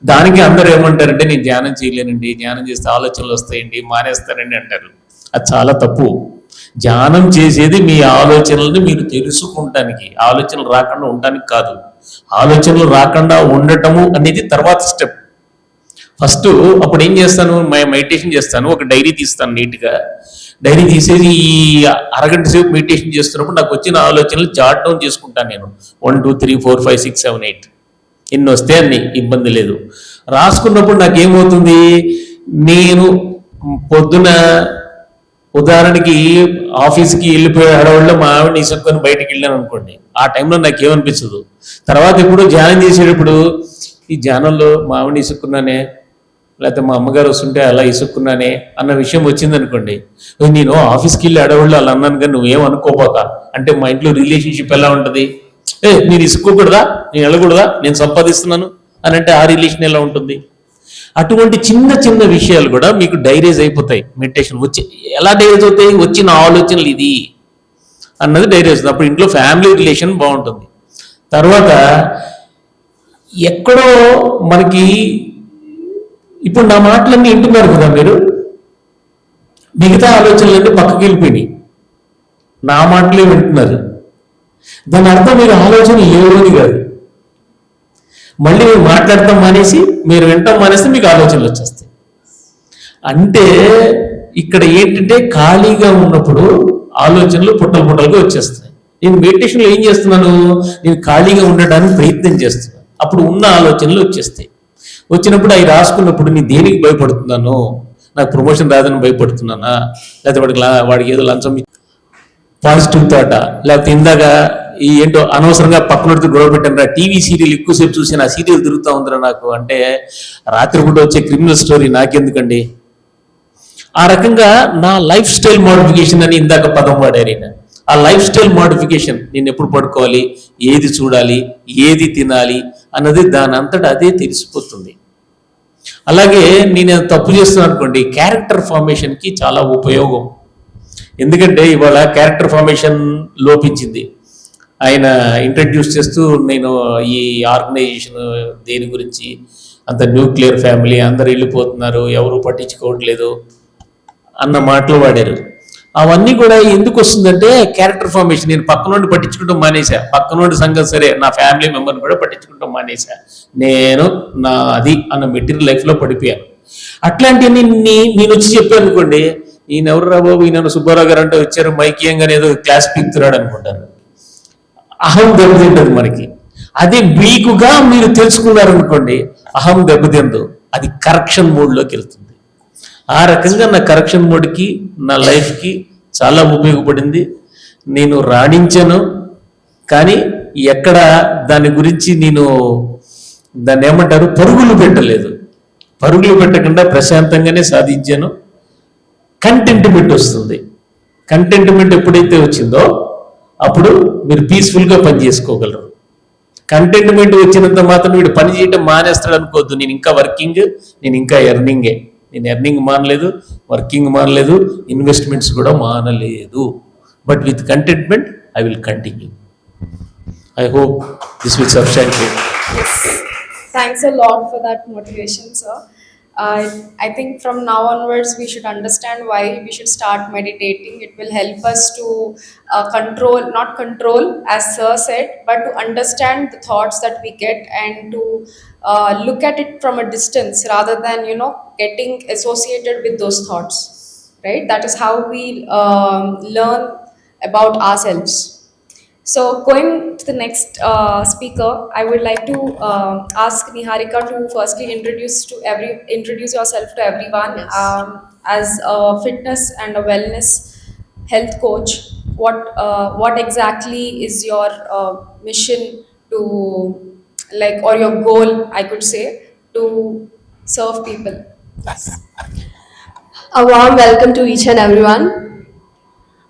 దానికి అందరూ ఏమంటారంటే, నేను ధ్యానం చేయలేనండి, ధ్యానం చేస్తే ఆలోచనలు వస్తాయండి, మానేస్తానండి అంటారు. అది చాలా తప్పు. ధ్యానం చేసేది మీ ఆలోచనలను మీరు తెలుసుకుంటానికి, ఆలోచనలు రాకుండా ఉండటానికి కాదు. ఆలోచనలు రాకుండా ఉండటము అనేది తర్వాత స్టెప్. ఫస్ట్ అప్పుడు ఏం చేస్తాను, మెడిటేషన్ చేస్తాను, ఒక డైరీ తీస్తాను, నీట్గా డైరీ తీసేసి ఈ అరగంట సేపు మెడిటేషన్ చేస్తున్నప్పుడు నాకు వచ్చిన ఆలోచనలు జాట్ డౌన్ చేసుకుంటాను. నేను 1 2 3 4 5 6 7 8 ఎన్ని వస్తే అన్ని, ఇబ్బంది లేదు. రాసుకున్నప్పుడు నాకేమవుతుంది, నేను పొద్దున ఉదాహరణకి ఆఫీస్కి వెళ్ళిపోయే హడవుల్లో మా ఆవిడని ఇసుక్కొని బయటకు వెళ్ళాను అనుకోండి, ఆ టైంలో నాకేమనిపించదు. తర్వాత ఇప్పుడు ధ్యానం చేసేటప్పుడు ఈ ధ్యానంలో మా ఆవిడని ఇసుక్కున్నానే, లేకపోతే మా అమ్మగారు వస్తుంటే అలా ఇసుక్కున్నానే అన్న విషయం వచ్చింది అనుకోండి, నేను ఆఫీస్కి వెళ్ళి అడవుల్లో అలా అన్నాను కానీ నువ్వేం అనుకోపోక అంటే మా ఇంట్లో రిలేషన్షిప్ ఎలా ఉంటుంది, నేను ఇసుకోకూడదా, నేను వెళ్ళకూడదా, నేను సంపాదిస్తున్నాను అని అంటే ఆ రిలేషన్ ఎలా ఉంటుంది? అటువంటి చిన్న చిన్న విషయాలు కూడా మీకు డైరీస్ అయిపోతాయి. మెడిటేషన్ వచ్చి ఎలా డైరీస్ అవుతాయి, వచ్చిన ఆలోచనలు ఇది అన్నది డైరీ అవుతుంది. అప్పుడు ఇంట్లో ఫ్యామిలీ రిలేషన్ బాగుంటుంది. తర్వాత ఎక్కడో మనకి ఇప్పుడు నా మాటలన్నీ వింటున్నారు కదా మీరు, మిగతా ఆలోచనలన్నీ పక్కకి వెళ్ళిపోయినాయి, నా మాటలే వింటున్నారు. దాని అర్థం మీరు ఆలోచన లేవని కాదు. మళ్ళీ మీరు మాట్లాడటం మానేసి మీరు వినటం మానేస్తే మీకు ఆలోచనలు వచ్చేస్తాయి. అంటే ఇక్కడ ఏంటంటే ఖాళీగా ఉన్నప్పుడు ఆలోచనలు పుట్టలుగా వచ్చేస్తాయి. నేను మెడిటేషన్లో ఏం చేస్తున్నాను, నేను ఖాళీగా ఉండడానికి ప్రయత్నం చేస్తున్నాను. అప్పుడు ఉన్న ఆలోచనలు వచ్చేస్తాయి. వచ్చినప్పుడు అవి రాసుకున్నప్పుడు నేను దేనికి భయపడుతున్నాను, నాకు ప్రమోషన్ రాదని భయపడుతున్నానా, లేకపోతే వాడికి ఏదో లంచం పాజిటివ్ థాట, లేకపోతే ఇందాక ఈ ఏంటో అనవసరంగా పక్కనడితో గొడవ పెట్టాను, టీవీ సీరియల్ ఎక్కువసేపు చూసి ఆ సీరియల్ తిరుగుతూ ఉందిరా నాకు, అంటే రాత్రిపూట వచ్చే క్రిమినల్ స్టోరీ నాకెందుకండి. ఆ రకంగా నా లైఫ్ స్టైల్ మోడిఫికేషన్ అని ఇందాక పదం వాడారు. ఆ లైఫ్ స్టైల్ మోడిఫికేషన్, నేను ఎప్పుడు పడుకోవాలి, ఏది చూడాలి, ఏది తినాలి అన్నది దాని అంతటా అదే తెలిసిపోతుంది. అలాగే నేను తప్పు చేస్తున్నాను అనుకోండి, క్యారెక్టర్ ఫార్మేషన్కి చాలా ఉపయోగం. ఎందుకంటే ఇవాళ క్యారెక్టర్ ఫార్మేషన్ లోపించింది. ఆయన ఇంట్రడ్యూస్ చేస్తూ నేను ఈ ఆర్గనైజేషన్ దేని గురించి, అంత న్యూక్లియర్ ఫ్యామిలీ, అందరు వెళ్ళిపోతున్నారు, ఎవరు పట్టించుకోవట్లేదు అన్న మాటలు వాడారు. అవన్నీ కూడా ఎందుకు వస్తుందంటే క్యారెక్టర్ ఫార్మేషన్. నేను పక్కనోడిని పట్టించుకుంటాం మానేసా, పక్కనోడి సంగతి సరే, నా ఫ్యామిలీ మెంబర్ని కూడా పట్టించుకుంటాం మానేసా. నేను నాది అన్న మెటీరియల్ లైఫ్లో పడిపోయాను. అట్లాంటివన్నీ నేను వచ్చి చెప్పాను అనుకోండి, ఈయన ఎవరు రా బాబు, ఈయన సుబ్బారావు గారు అంటే వచ్చారు మైకీయంగానే ఏదో క్లాస్ పీక్తున్నాడు అనుకుంటారు. అహం దెబ్బతింటది మనకి. అదే వీకుగా మీరు తెలుసుకున్నారనుకోండి, అహం దెబ్బతిందు, అది కరెక్షన్ మోడ్లోకి వెళ్తుంది. ఆ రకంగా నా కరెక్షన్ మోడ్కి, నా లైఫ్కి చాలా ఉపయోగపడింది. నేను రాణించాను, కానీ ఎక్కడ దాని గురించి నేను దాన్ని ఏమంటారు పరుగులు పెట్టలేదు. పరుగులు పెట్టకుండా ప్రశాంతంగానే సాధించాను. కంటెంట్మెంట్ వస్తుంది. కంటెంట్మెంట్ ఎప్పుడైతే వచ్చిందో అప్పుడు మీరు పీస్ఫుల్గా పని చేసుకోగలరు. కంటెంట్మెంట్ వచ్చినంత మాత్రం వీడు పని చేయటం మానేస్తాడు అనుకోవద్దు. నేను ఇంకా వర్కింగ్, నేను ఇంకా ఎర్నింగే. నేను ఎర్నింగ్ మానలేదు, వర్కింగ్ మానలేదు, ఇన్వెస్ట్మెంట్స్ కూడా మానలేదు. But with contentment I will continue. I hope this will substantiate. Yes. Thanks a lot for that motivation, sir. I think from now onwards we should understand why we should start meditating. It will help us to not control, as sir said, but to understand the thoughts that we get and to look at it from a distance rather than, getting associated with those thoughts, right? That is how we learn about ourselves. So going to the next speaker, I would like to ask Niharika to firstly introduce yourself to everyone. As a fitness and a wellness health coach, what exactly is your mission to, or your goal, I could say, to serve people? A warm welcome to each and everyone.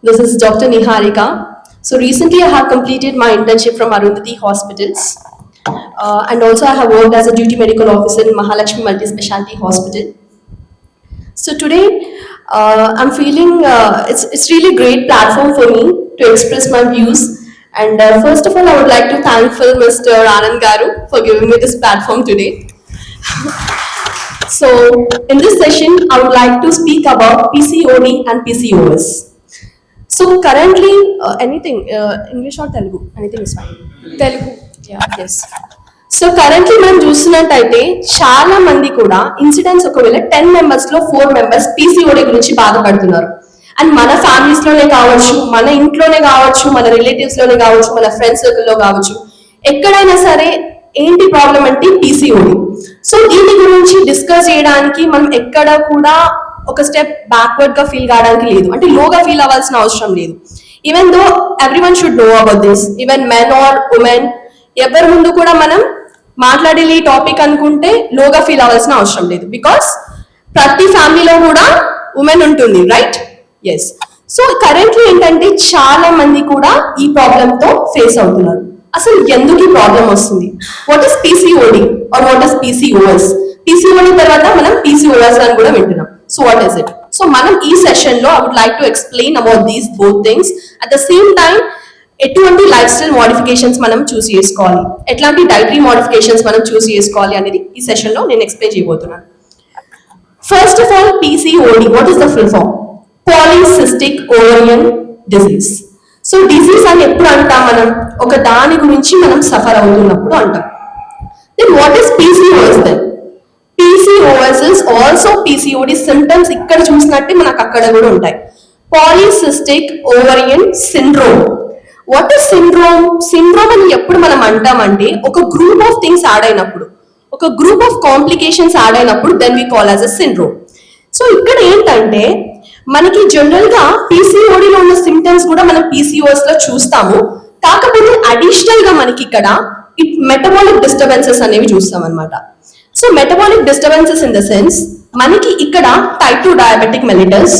This is Dr. Niharika. So recently I have completed my internship from Arundhati Hospitals, and also I have worked as a duty medical officer in Mahalakshmi Multi-Specialty Hospital. So today I'm feeling it's really great platform for me to express my views. And first of all, I would like to thankful Mr. Anand Garu for giving me this platform today. So in this session, I would like to speak about PCOD and PCOS. So currently, anything, English or Telugu, anything is fine. Telugu. Yeah. Yes. So currently మనం చూస్తున్నట్టయితే చాలా మంది కూడా ఇన్సిడెంట్స్ ఒకవేళ 10 మెంబర్స్ లో 4 మెంబర్స్ పీసీఓడి గురించి బాధపడుతున్నారు. అండ్ మన ఫ్యామిలీస్ లోనే కావచ్చు, మన ఇంట్లోనే కావచ్చు, మన రిలేటివ్స్ లోనే కావచ్చు, మన ఫ్రెండ్స్ సర్కిల్లో కావచ్చు, ఎక్కడైనా సరే ఏంటి ప్రాబ్లం అంటే పీసీఓడి. సో దీని గురించి డిస్కస్ చేయడానికి మనం ఎక్కడ కూడా ఒక స్టెప్ బ్యాక్వర్డ్ గా ఫీల్ కావడానికి లేదు, అంటే లోగా ఫీల్ అవ్వాల్సిన అవసరం లేదు. Even though everyone should know about this, even men or women, ఎవరి ముందు కూడా మనం మాట్లాడే ఈ టాపిక్ అనుకుంటే లోగా ఫీల్ అవ్వాల్సిన అవసరం లేదు. బికాస్ ప్రతి ఫ్యామిలీలో కూడా ఉమెన్ ఉంటుంది, రైట్? ఎస్. సో కరెంట్లీ ఏంటంటే చాలా మంది కూడా ఈ ప్రాబ్లమ్ తో ఫేస్ అవుతున్నారు. అసలు ఎందుకు ఈ ప్రాబ్లం వస్తుంది? What is PCOD or what is PCOS? PCOD తర్వాత మనం పీసీఓఎస్ అని కూడా వింటున్నాం. So what is it? So మనం ఈ సెషన్ లో I would like to explain about these both things. At the same time ఎటువంటి లైఫ్ స్టైల్ మోడిఫికేషన్స్ మనం చూస్ చేసుకోవాలి, ఎట్లాంటి డైటరీ మోడిఫికేషన్స్ మనం చూస్ చేసుకోవాలి అనేది ఈ సెషన్ లో నేను ఎక్స్ప్లెయిన్ చేయబోతున్నాను. First of all, PCOD, what is the full form? Polycystic ovarian disease. So disease అని ఎప్పుడు అంటాం? మనం ఒక దాని గురించి మనం సఫర్ అవుతున్నప్పుడు అంటాం. Then what is PCOS? Then PCOS is also PCOD symptoms ఇక్కడ చూసినట్టే మనకు అక్కడ కూడా ఉంటాయి. Polycystic ovarian syndrome. What is syndrome? Syndrome అని ఎప్పుడు మనం అంటామంటే ఒక గ్రూప్ ఆఫ్ థింగ్స్ యాడ్ అయినప్పుడు, ఒక గ్రూప్ ఆఫ్ కాంప్లికేషన్స్ యాడ్ అయినప్పుడు then we call as a syndrome. So ఇక్కడ ఏంటంటే మనకి జనరల్ గా పీసీఓడిలో ఉన్న సిమ్టమ్స్ కూడా మనం పీసీఓఎస్ లో చూస్తాము. కాకపోతే అడిషనల్ గా మనకి ఇక్కడ మెటబాలిక్ డిస్టర్బెన్సెస్ అనేవి చూస్తాం అనమాట. So metabolic disturbances in the sense మనకి ఇక్కడ type 2 diabetic mellitus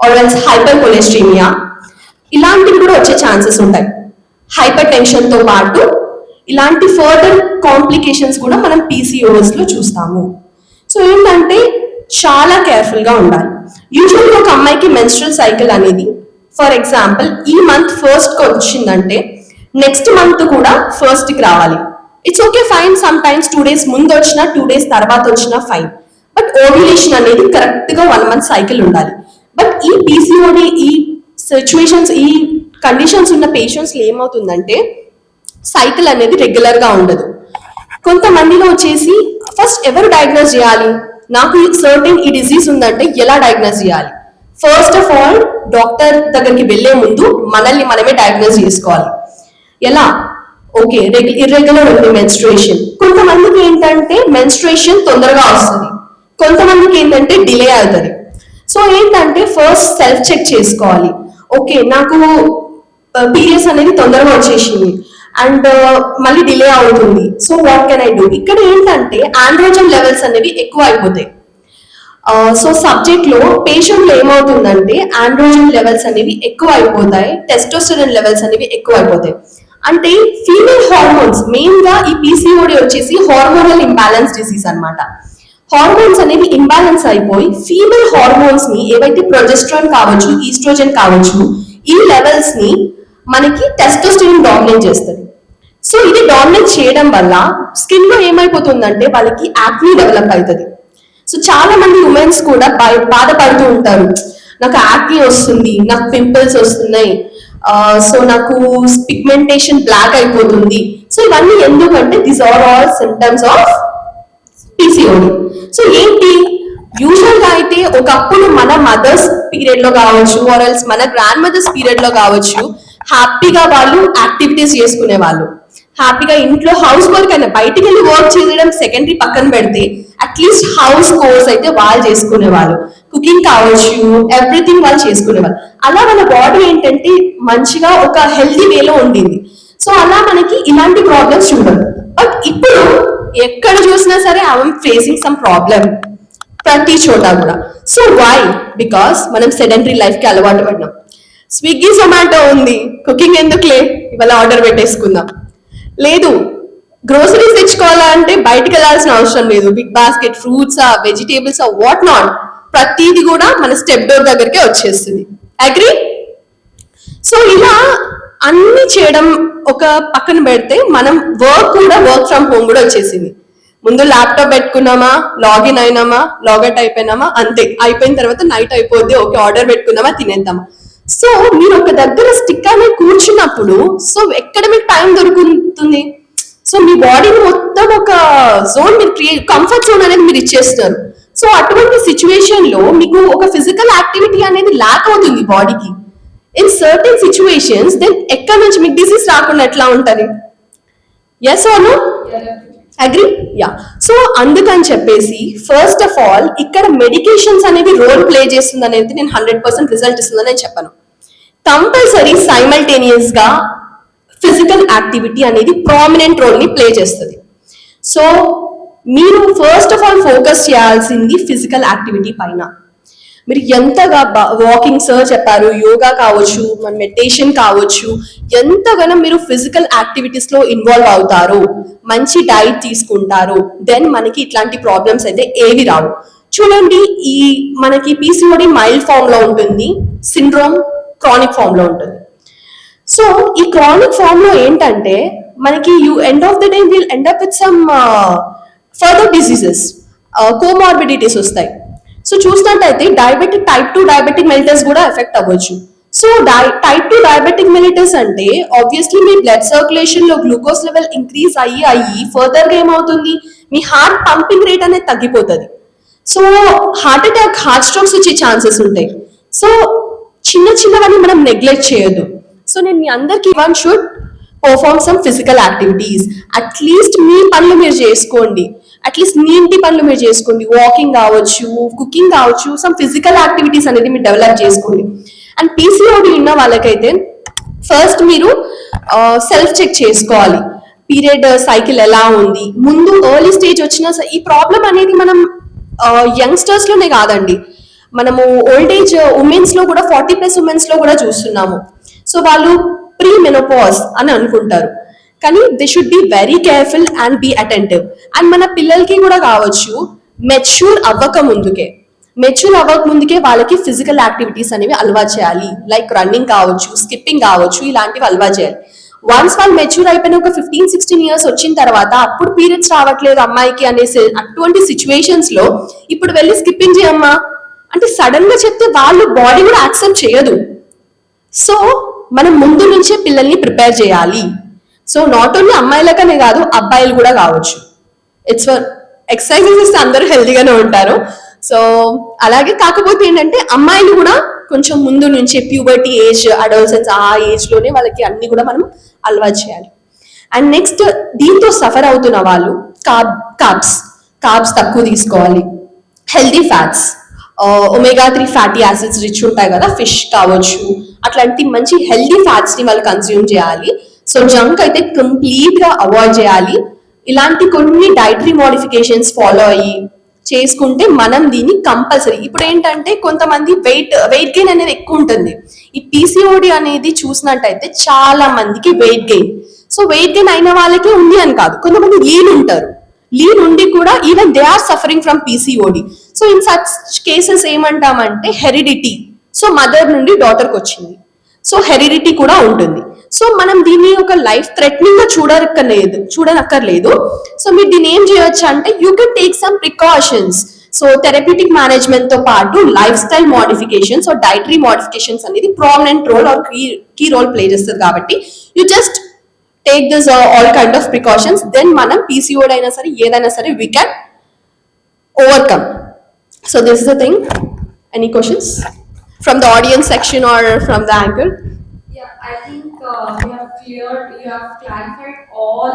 or else hyper cholesteremia ఇలాంటివి కూడా వచ్చే ఛాన్సెస్ ఉంటాయి. హైపర్ టెన్షన్ తో పాటు ఇలాంటి ఫర్దర్ కాంప్లికేషన్స్ కూడా మనం పీసీఓఎస్ లో చూస్తాము. సో ఏంటంటే చాలా కేర్ఫుల్ గా ఉండాలి. యూజువల్గా ఒక అమ్మాయికి మెన్స్ట్రల్ సైకిల్ అనేది ఫర్ ఎగ్జాంపుల్ ఈ మంత్ ఫస్ట్ కి వచ్చిందంటే నెక్స్ట్ మంత్ కూడా ఫస్ట్ కి రావాలి. It's okay, fine. Some times 2 days ముందు వచ్చినా 2 days తర్వాత వచ్చినా ఫైన్. బట్ ఓవ్యులేషన్ అనేది కరెక్ట్ గా 1 month సైకిల్ ఉండాలి. బట్ ఈ పీసీఓడి ఈ సిచ్యువేషన్స్, ఈ కండిషన్స్ ఉన్న పేషెంట్స్లో ఏమవుతుందంటే సైకిల్ అనేది రెగ్యులర్గా ఉండదు. కొంతమందిలో వచ్చేసి ఫస్ట్ ఎవరు డయాగ్నోస్ చేయాలి, నాకు సర్టెన్ ఈ డిసీజ్ ఉందంటే ఎలా డయాగ్నోస్ చేయాలి? ఫస్ట్ ఆఫ్ ఆల్ డాక్టర్ దగ్గరికి వెళ్లే ముందు మనల్ని మనమే డయాగ్నోస్ చేసుకోవాలి. ఎలా? ఓకే, ఇర్రెగ్యులర్ ఉంది మెన్స్ట్రుయేషన్. కొంతమందికి ఏంటంటే మెన్స్ట్రుయేషన్ తొందరగా వస్తుంది, కొంతమందికి ఏంటంటే డిలే అవుతుంది. సో ఏంటంటే ఫస్ట్ సెల్ఫ్ చెక్ చేసుకోవాలి. ఓకే, నాకు పీరియడ్స్ అనేది తొందరగా వచ్చేసింది అండ్ మళ్ళీ డిలే అవుతుంది. So what can I do? ఇక్కడ ఏంటంటే ఆండ్రోజన్ లెవెల్స్ అనేవి ఎక్కువ అయిపోతాయి. సో సబ్జెక్ట్ లో పేషెంట్ లో ఏమవుతుందంటే ఆండ్రోజన్ లెవెల్స్ అనేవి ఎక్కువ అయిపోతాయి, టెస్టోస్టెరాన్ లెవెల్స్ అనేవి ఎక్కువ అయిపోతాయి. అంటే ఫీమేల్ హార్మోన్స్, మెయిన్ గా ఈ పీసీఓడి వచ్చేసి హార్మోనల్ ఇంబ్యాలెన్స్ డిసీజ్ అన్నమాట. హార్మోన్స్ అనేవి ఇంబ్యాలెన్స్ అయిపోయి ఫీమేల్ హార్మోన్స్ ని ఏవైతే ప్రొజెస్ట్రాన్ కావచ్చు, ఈస్ట్రోజన్ కావచ్చు, ఈ లెవెల్స్ ని మనకి టెస్టోస్టెరాన్ డామినేట్ చేస్తుంది. సో ఇది డామినేట్ చేయడం వల్ల స్కిన్ లో ఏమైపోతుందంటే వాళ్ళకి యాక్నీ డెవలప్ అవుతుంది. సో చాలా మంది ఉమెన్స్ కూడా బాధపడుతూ ఉంటారు, నాకు యాక్నీ వస్తుంది, నాకు పింపుల్స్ వస్తున్నాయి, సో నాకు పిగ్మెంటేషన్ బ్లాక్ అయిపోతుంది. సో ఇవన్నీ ఎందుకంటే these are all symptoms of PCOD. So ఏంటి, యూజువల్ గా అయితే ఒకప్పుడు మన మదర్స్ పీరియడ్ లో కావచ్చు ఆర్ ఎల్స్ మన గ్రాండ్ మదర్స్ పీరియడ్ లో కావచ్చు హ్యాపీగా వాళ్ళు యాక్టివిటీస్ చేసుకునే వాళ్ళు, హ్యాపీగా ఇంట్లో హౌస్ వర్క్ అయినా బయటికి వెళ్ళి వర్క్ చేయడం సెకండరీ పక్కన పెడితే అట్లీస్ట్ హౌస్ కోర్స్ అయితే వాళ్ళు చేసుకునేవాళ్ళు, కుకింగ్ కావచ్చు, ఎవ్రీథింగ్ వాళ్ళు చేసుకునేవాళ్ళు. అలా మన బాడీ ఏంటంటే మంచిగా ఒక హెల్దీ వేలో ఉండింది. సో అలా మనకి ఇలాంటి ప్రాబ్లమ్స్ చూడదు. బట్ ఇప్పుడు ఎక్కడ చూసినా సరే ఐఎమ్ ఫేసింగ్ సమ్ ప్రాబ్లమ్ ప్రతి చోట కూడా. So why? బికాస్ మనం సెడెంటరీ లైఫ్ కి అలవాటు పడినాం. స్విగ్గీ జొమాటో ఉంది, కుకింగ్ ఎందుకులే ఇవాళ ఆర్డర్ పెట్టేసుకుందాం. లేదు, గ్రోసరీస్ తెచ్చుకోవాలంటే బయటకు వెళ్ళాల్సిన అవసరం లేదు. Big basket, fruits, vegetables, what not, ప్రతిది కూడా మన స్టెప్ డోర్ దగ్గరికే వచ్చేస్తుంది. అగ్రీ? సో ఇలా అన్ని చేయడం ఒక పక్కన పెడితే మనం వర్క్ ఫ్రమ్ హోమ్ కూడా వచ్చేసింది. ముందు ల్యాప్టాప్ పెట్టుకున్నామా, లాగిన్ అయినామా, లాగౌట్ అయిపోయినామా, అంతే. అయిపోయిన తర్వాత నైట్ అయిపోద్ది, ఓకే ఆర్డర్ పెట్టుకుందామా, తినేద్దామా. సో మీరు ఒక దగ్గర స్టిక్ అనేది కూర్చున్నప్పుడు సో ఎక్కడ మీకు టైం దొరుకుతుంది? సో మీ బాడీని మొత్తం ఒక జోన్ మీరు కంఫర్ట్ జోన్ అనేది మీరు ఇచ్చేస్తారు. సో అటువంటి సిచ్యువేషన్ లో మీకు ఒక ఫిజికల్ యాక్టివిటీ అనేది ల్యాక్ అవుతుంది బాడీకి. ఇన్ సర్టెన్ సిచ్యువేషన్స్ దెన్ ఎక్కడి నుంచి మీకు డిసీజ్ రాకుండా ఎట్లా ఉంటది? Yes or no? Agree? Yeah. So అందుకని చెప్పేసి ఫస్ట్ ఆఫ్ ఆల్ ఇక్కడ మెడికేషన్స్ అనేది రోల్ ప్లే చేస్తుంది అనేది నేను 100% రిజల్ట్ ఇస్తుందని నేను చెప్పను. కంపల్సరీ సైమల్టేనియస్ గా ఫిజికల్ యాక్టివిటీ అనేది ప్రామినెంట్ రోల్ ని ప్లే చేస్తుంది. సో మీరు ఫస్ట్ ఆఫ్ ఆల్ ఫోకస్ చేయాల్సింది ఫిజికల్ యాక్టివిటీ పైన. మీరు ఎంతగా వాకింగ్ సార్ చెప్పారు, యోగా కావచ్చు, మన మెడిటేషన్ కావచ్చు, ఎంతగానో మీరు ఫిజికల్ యాక్టివిటీస్ లో ఇన్వాల్వ్ అవుతారు, మంచి డైట్ తీసుకుంటారు, దెన్ మనకి ఇట్లాంటి ప్రాబ్లమ్స్ అయితే ఏవి రావు. చూడండి, ఈ మనకి పీసీఓడి మైల్డ్ ఫామ్ లో ఉంటుంది, సిండ్రోమ్ క్రానిక్ ఫామ్ లో ఉంటుంది. సో ఈ క్రానిక్ ఫామ్ లో ఏంటంటే మనకి end of the day will end up with some further diseases, comorbidities వస్తాయి. సో చూసినట్టయితే టైప్ 2 డయాబెటిక్ మెలిటస్ కూడా ఎఫెక్ట్ అవ్వచ్చు. సో టైప్ 2 డయాబెటిక్ మెలిటస్ అంటే ఆబ్వియస్లీ మీ బ్లడ్ సర్క్యులేషన్ లో గ్లూకోజ్ లెవెల్ ఇంక్రీజ్ అయ్యి ఫర్దర్ గా ఏమవుతుంది, మీ హార్ట్ పంపింగ్ రేట్ అనేది తగ్గిపోతుంది. So heart attack, heart strokes వచ్చే ఛాన్సెస్ ఉంటాయి. సో చిన్నవన్నీ మనం నెగ్లెక్ట్ చేయొద్దు. సో నేను మీ అందరికి one should perform some physical activities. At least మీ పనులు మీరు చేసుకోండి, అట్లీస్ట్ మీ ఇంటి పనులు మీరు చేసుకోండి, వాకింగ్ కావచ్చు, కుకింగ్ కావచ్చు, సమ్ ఫిజికల్ యాక్టివిటీస్ అనేది మీరు డెవలప్ చేసుకోండి. అండ్ పీసీఓడి ఉన్న వాళ్ళకైతే ఫస్ట్ మీరు సెల్ఫ్ చెక్ చేసుకోవాలి, పీరియడ్ సైకిల్ ఎలా ఉంది. ముందు ఎర్లీ స్టేజ్ వచ్చిన ఈ ప్రాబ్లం అనేది మనం యంగ్స్టర్స్ లోనే కాదండి, మనము ఓల్డ్ ఏజ్ ఉమెన్స్ లో కూడా 40+ ఉమెన్స్ లో కూడా చూస్తున్నాము. సో వాళ్ళు ప్రీ మెనోపాజ్ అని అనుకుంటారు, కానీ they should be very careful and be attentive. And మన పిల్లలకి కూడా కావచ్చు, మెచ్యూర్ అవ్వక ముందుకే వాళ్ళకి ఫిజికల్ యాక్టివిటీస్ అనేవి అలవాటు చేయాలి. లైక్ రన్నింగ్ కావచ్చు, స్కిప్పింగ్ కావచ్చు, ఇలాంటివి అలవాటు చేయాలి. వన్స్ వాళ్ళు మెచ్యూర్ అయిపోయిన ఒక 15-16 ఇయర్స్ వచ్చిన తర్వాత అప్పుడు పీరియడ్స్ రావట్లేదు అమ్మాయికి అనేసి అటువంటి సిచ్యువేషన్స్ లో ఇప్పుడు వెళ్ళి స్కిప్పింగ్ చేయమ్మా అంటే సడన్ గా చెప్తే వాళ్ళు బాడీ కూడా యాక్సెప్ట్ చేయదు. సో మనం ముందు నుంచే పిల్లల్ని ప్రిపేర్ చేయాలి. సో నాట్ ఓన్లీ అమ్మాయిలకనే కాదు, అబ్బాయిలు కూడా కావచ్చు. ఇట్స్ ఫర్ ఎక్సర్సైజెస్ ఇస్తే అందరూ హెల్తీగానే ఉంటారు. సో అలాగే కాకపోతే ఏంటంటే అమ్మాయిలు కూడా కొంచెం ముందు నుంచే ప్యూబర్టీ ఏజ్, అడోల్సెన్స్ ఆ ఏజ్ లోనే వాళ్ళకి అన్ని కూడా మనం అలవాటు చేయాలి. అండ్ నెక్స్ట్ దీంతో సఫర్ అవుతున్న వాళ్ళు కార్బ్స్ తక్కువ తీసుకోవాలి. Healthy fats, omega 3 fatty acids rich ఉంటాయి కదా, ఫిష్ కావచ్చు, అట్లాంటి మంచి హెల్తీ ఫ్యాట్స్ ని వాళ్ళు కన్స్యూమ్ చేయాలి. సో జంక్ అయితే కంప్లీట్ గా అవాయిడ్ చేయాలి. ఇలాంటి కొన్ని డైటరీ మోడిఫికేషన్స్ ఫాలో అయ్యి చేసుకుంటే మనం దీన్ని కంపల్సరీ. ఇప్పుడు ఏంటంటే కొంతమంది వెయిట్ గెయిన్ అనేది ఎక్కువ ఉంటుంది. ఈ పీసీఓడి అనేది చూసినట్టయితే చాలా మందికి weight gain. So weight gain అయిన వాళ్ళకే ఉంది అని కాదు, కొంతమంది లీన్ ఉంటారు. లీన్ ఉండి కూడా even they are suffering from PCOD. So in such cases ఏమంటామంటే హెరిడిటీ. సో మదర్ నుండి డాటర్కి వచ్చింది, సో హెరిడిటీ కూడా ఉంటుంది. సో మనం దీన్ని ఒక లైఫ్ థ్రెటనింగ్ గా చూడనక్కర్లేదు. సో మీరు దీన్ని ఏం చేయొచ్చు అంటే you can take some precautions. So therapeutic management తో పాటు lifestyle modifications, dietary modifications అనేది prominent role or key role play చేస్తుంది. కాబట్టి you just take this all kind of precautions, then మనం పీసీఓడి అయినా సరే ఏదైనా సరే we can overcome. So this is the thing. Any questions from the audience section or from the anchor? Yeah, I think you have clarified all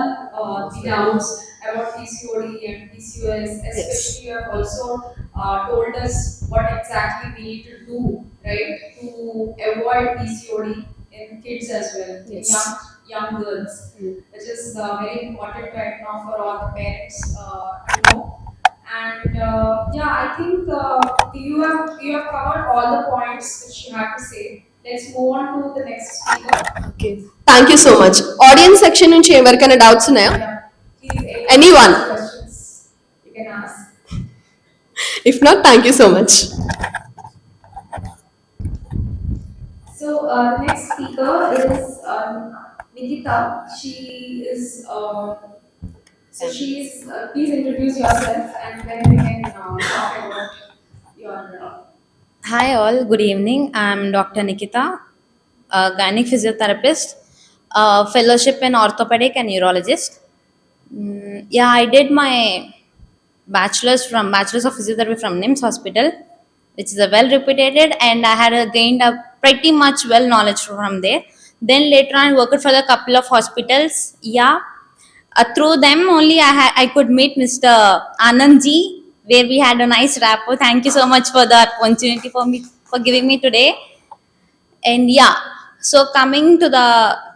the doubts about PCOD and PCOS. Especially, you have also told us what exactly we need to do, right, to avoid PCOD in kids as well, Yes. in young girls, which is very important right now for all the parents to know. And yeah, I think you have covered all the points which you have to say. Let's move on to the next speaker. Okay, thank you so much. Audience section నుంచి ఎవరికైనా డౌట్స్ ఉన్నాయా? Yeah, please, Anyone? questions you can ask. If not, thank you so much. So the next speaker is Nikita. She is please introduce yourself and then we can talk about your. Hi all, good evening. I'm Dr. Nikita, a gynec physiotherapist, fellowship in orthopedic and neurologist. Yeah, I did my bachelor's of physiotherapy from NIMS Hospital, which is a well reputed, and I had gained a pretty much well knowledge from there. Then later on, I worked for a couple of hospitals. Yeah, through them only I could meet Mr. Anand ji, where we had a nice rapport. Thank you so much for the opportunity for giving me today. And yeah, so coming to the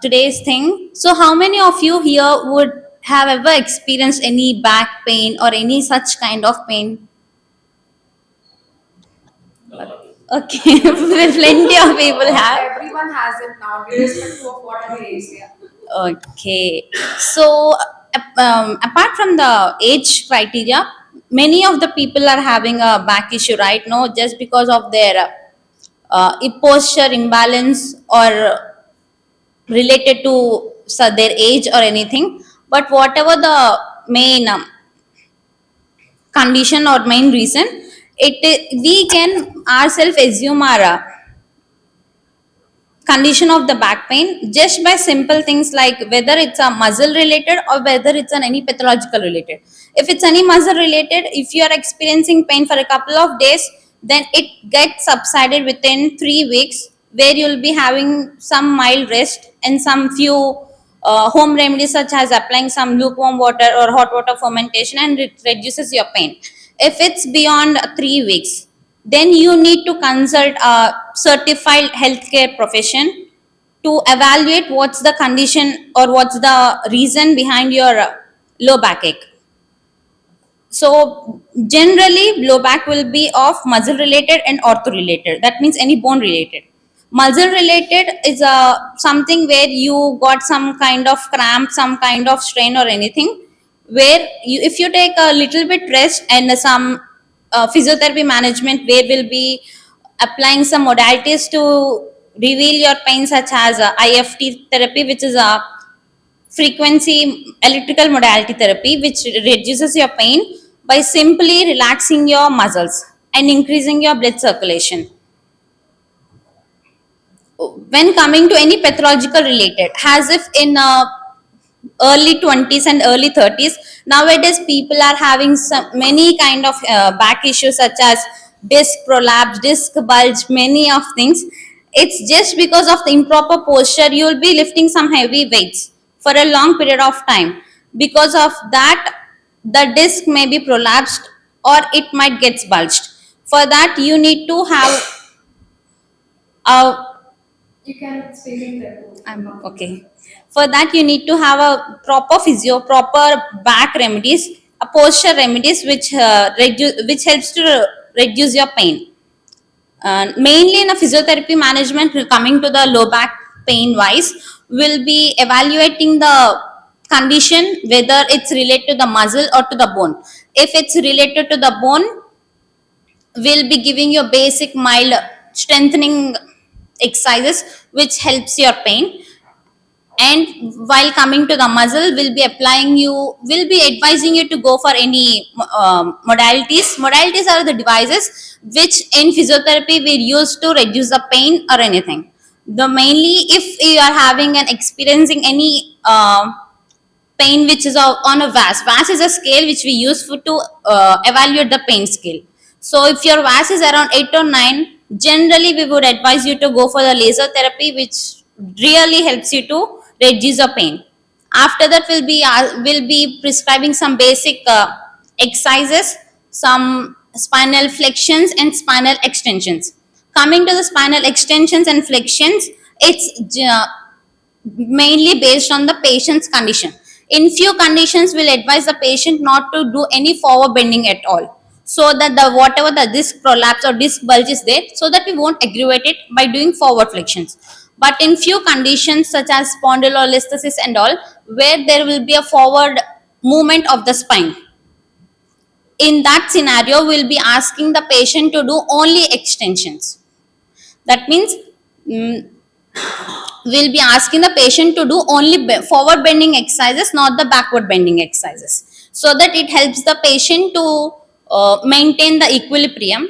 today's thing. So how many of you here would have ever experienced any back pain or any such kind of pain? Okay, plenty of people have. Everyone has it now, irrespective of whatever age they are. Okay, so apart from the age criteria, many of the people are having a back issue right now just because of their posture imbalance or related to their age or anything. But whatever the main condition or main reason, we can ourselves assume our condition of the back pain just by simple things like whether it's a muscle related or whether it's an any pathological related. If it's any muscle related, if you are experiencing pain for a couple of days, then it gets subsided within 3 weeks, where you'll be having some mild rest and some few home remedies such as applying some lukewarm water or hot water fermentation, and it reduces your pain. If it's beyond 3 weeks, then you need to consult a certified healthcare profession to evaluate what's the condition or what's the reason behind your low backache. So generally low back will be of muscle related and ortho related. That means any bone related. Muscle related is something where you got some kind of cramp, some kind of strain or anything, where if you take a little bit rest and some physiotherapy management, where we'll be applying some modalities to reveal your pain, such as IFT therapy, which is a frequency electrical modality therapy, which reduces your pain by simply relaxing your muscles and increasing your blood circulation. when coming to any pathological related, as if in early 20s and early 30s, nowadays people are having some many kind of back issues such as disc prolapse, disc bulge, many of things. It's just because of the improper posture. You will be lifting some heavy weights for a long period of time. Because of that, the disc may be prolapsed or it might get bulged. For that, you need to have a You can speak in Telugu. I'm okay. For that, you need to have a proper physio, proper back remedies, a posture remedies which helps to reduce your pain. Mainly in a physiotherapy management, coming to the low back pain wise, will be evaluating the condition whether it's related to the muscle or to the bone. If it's related to the bone, we'll be giving you basic mild strengthening exercises which helps your pain. And while coming to the muscle, will be advising you to go for any modalities are the devices which in physiotherapy we use to reduce the pain or anything. The mainly if you are having and experiencing any pain which is on a VAS. VAS is a scale which we use to evaluate the pain scale. So if your VAS is around 8 or 9, generally we would advise you to go for the laser therapy, which really helps you to reduce the pain. After that, we'll be prescribing some basic exercises, some spinal flexions and spinal extensions. Coming to the spinal extensions and flexions, it's mainly based on the patient's condition. In few conditions, we'll advise the patient not to do any forward bending at all, so that the whatever the disc prolapse or disc bulge is there, so that we won't aggravate it by doing forward flexions. But in few conditions such as spondylolisthesis and all, where there will be a forward movement of the spine, in that scenario, we'll be asking the patient to do only extensions. That means mm, we'll be asking the patient to do only forward bending exercises, not the backward bending exercises, so that it helps the patient to maintain the equilibrium,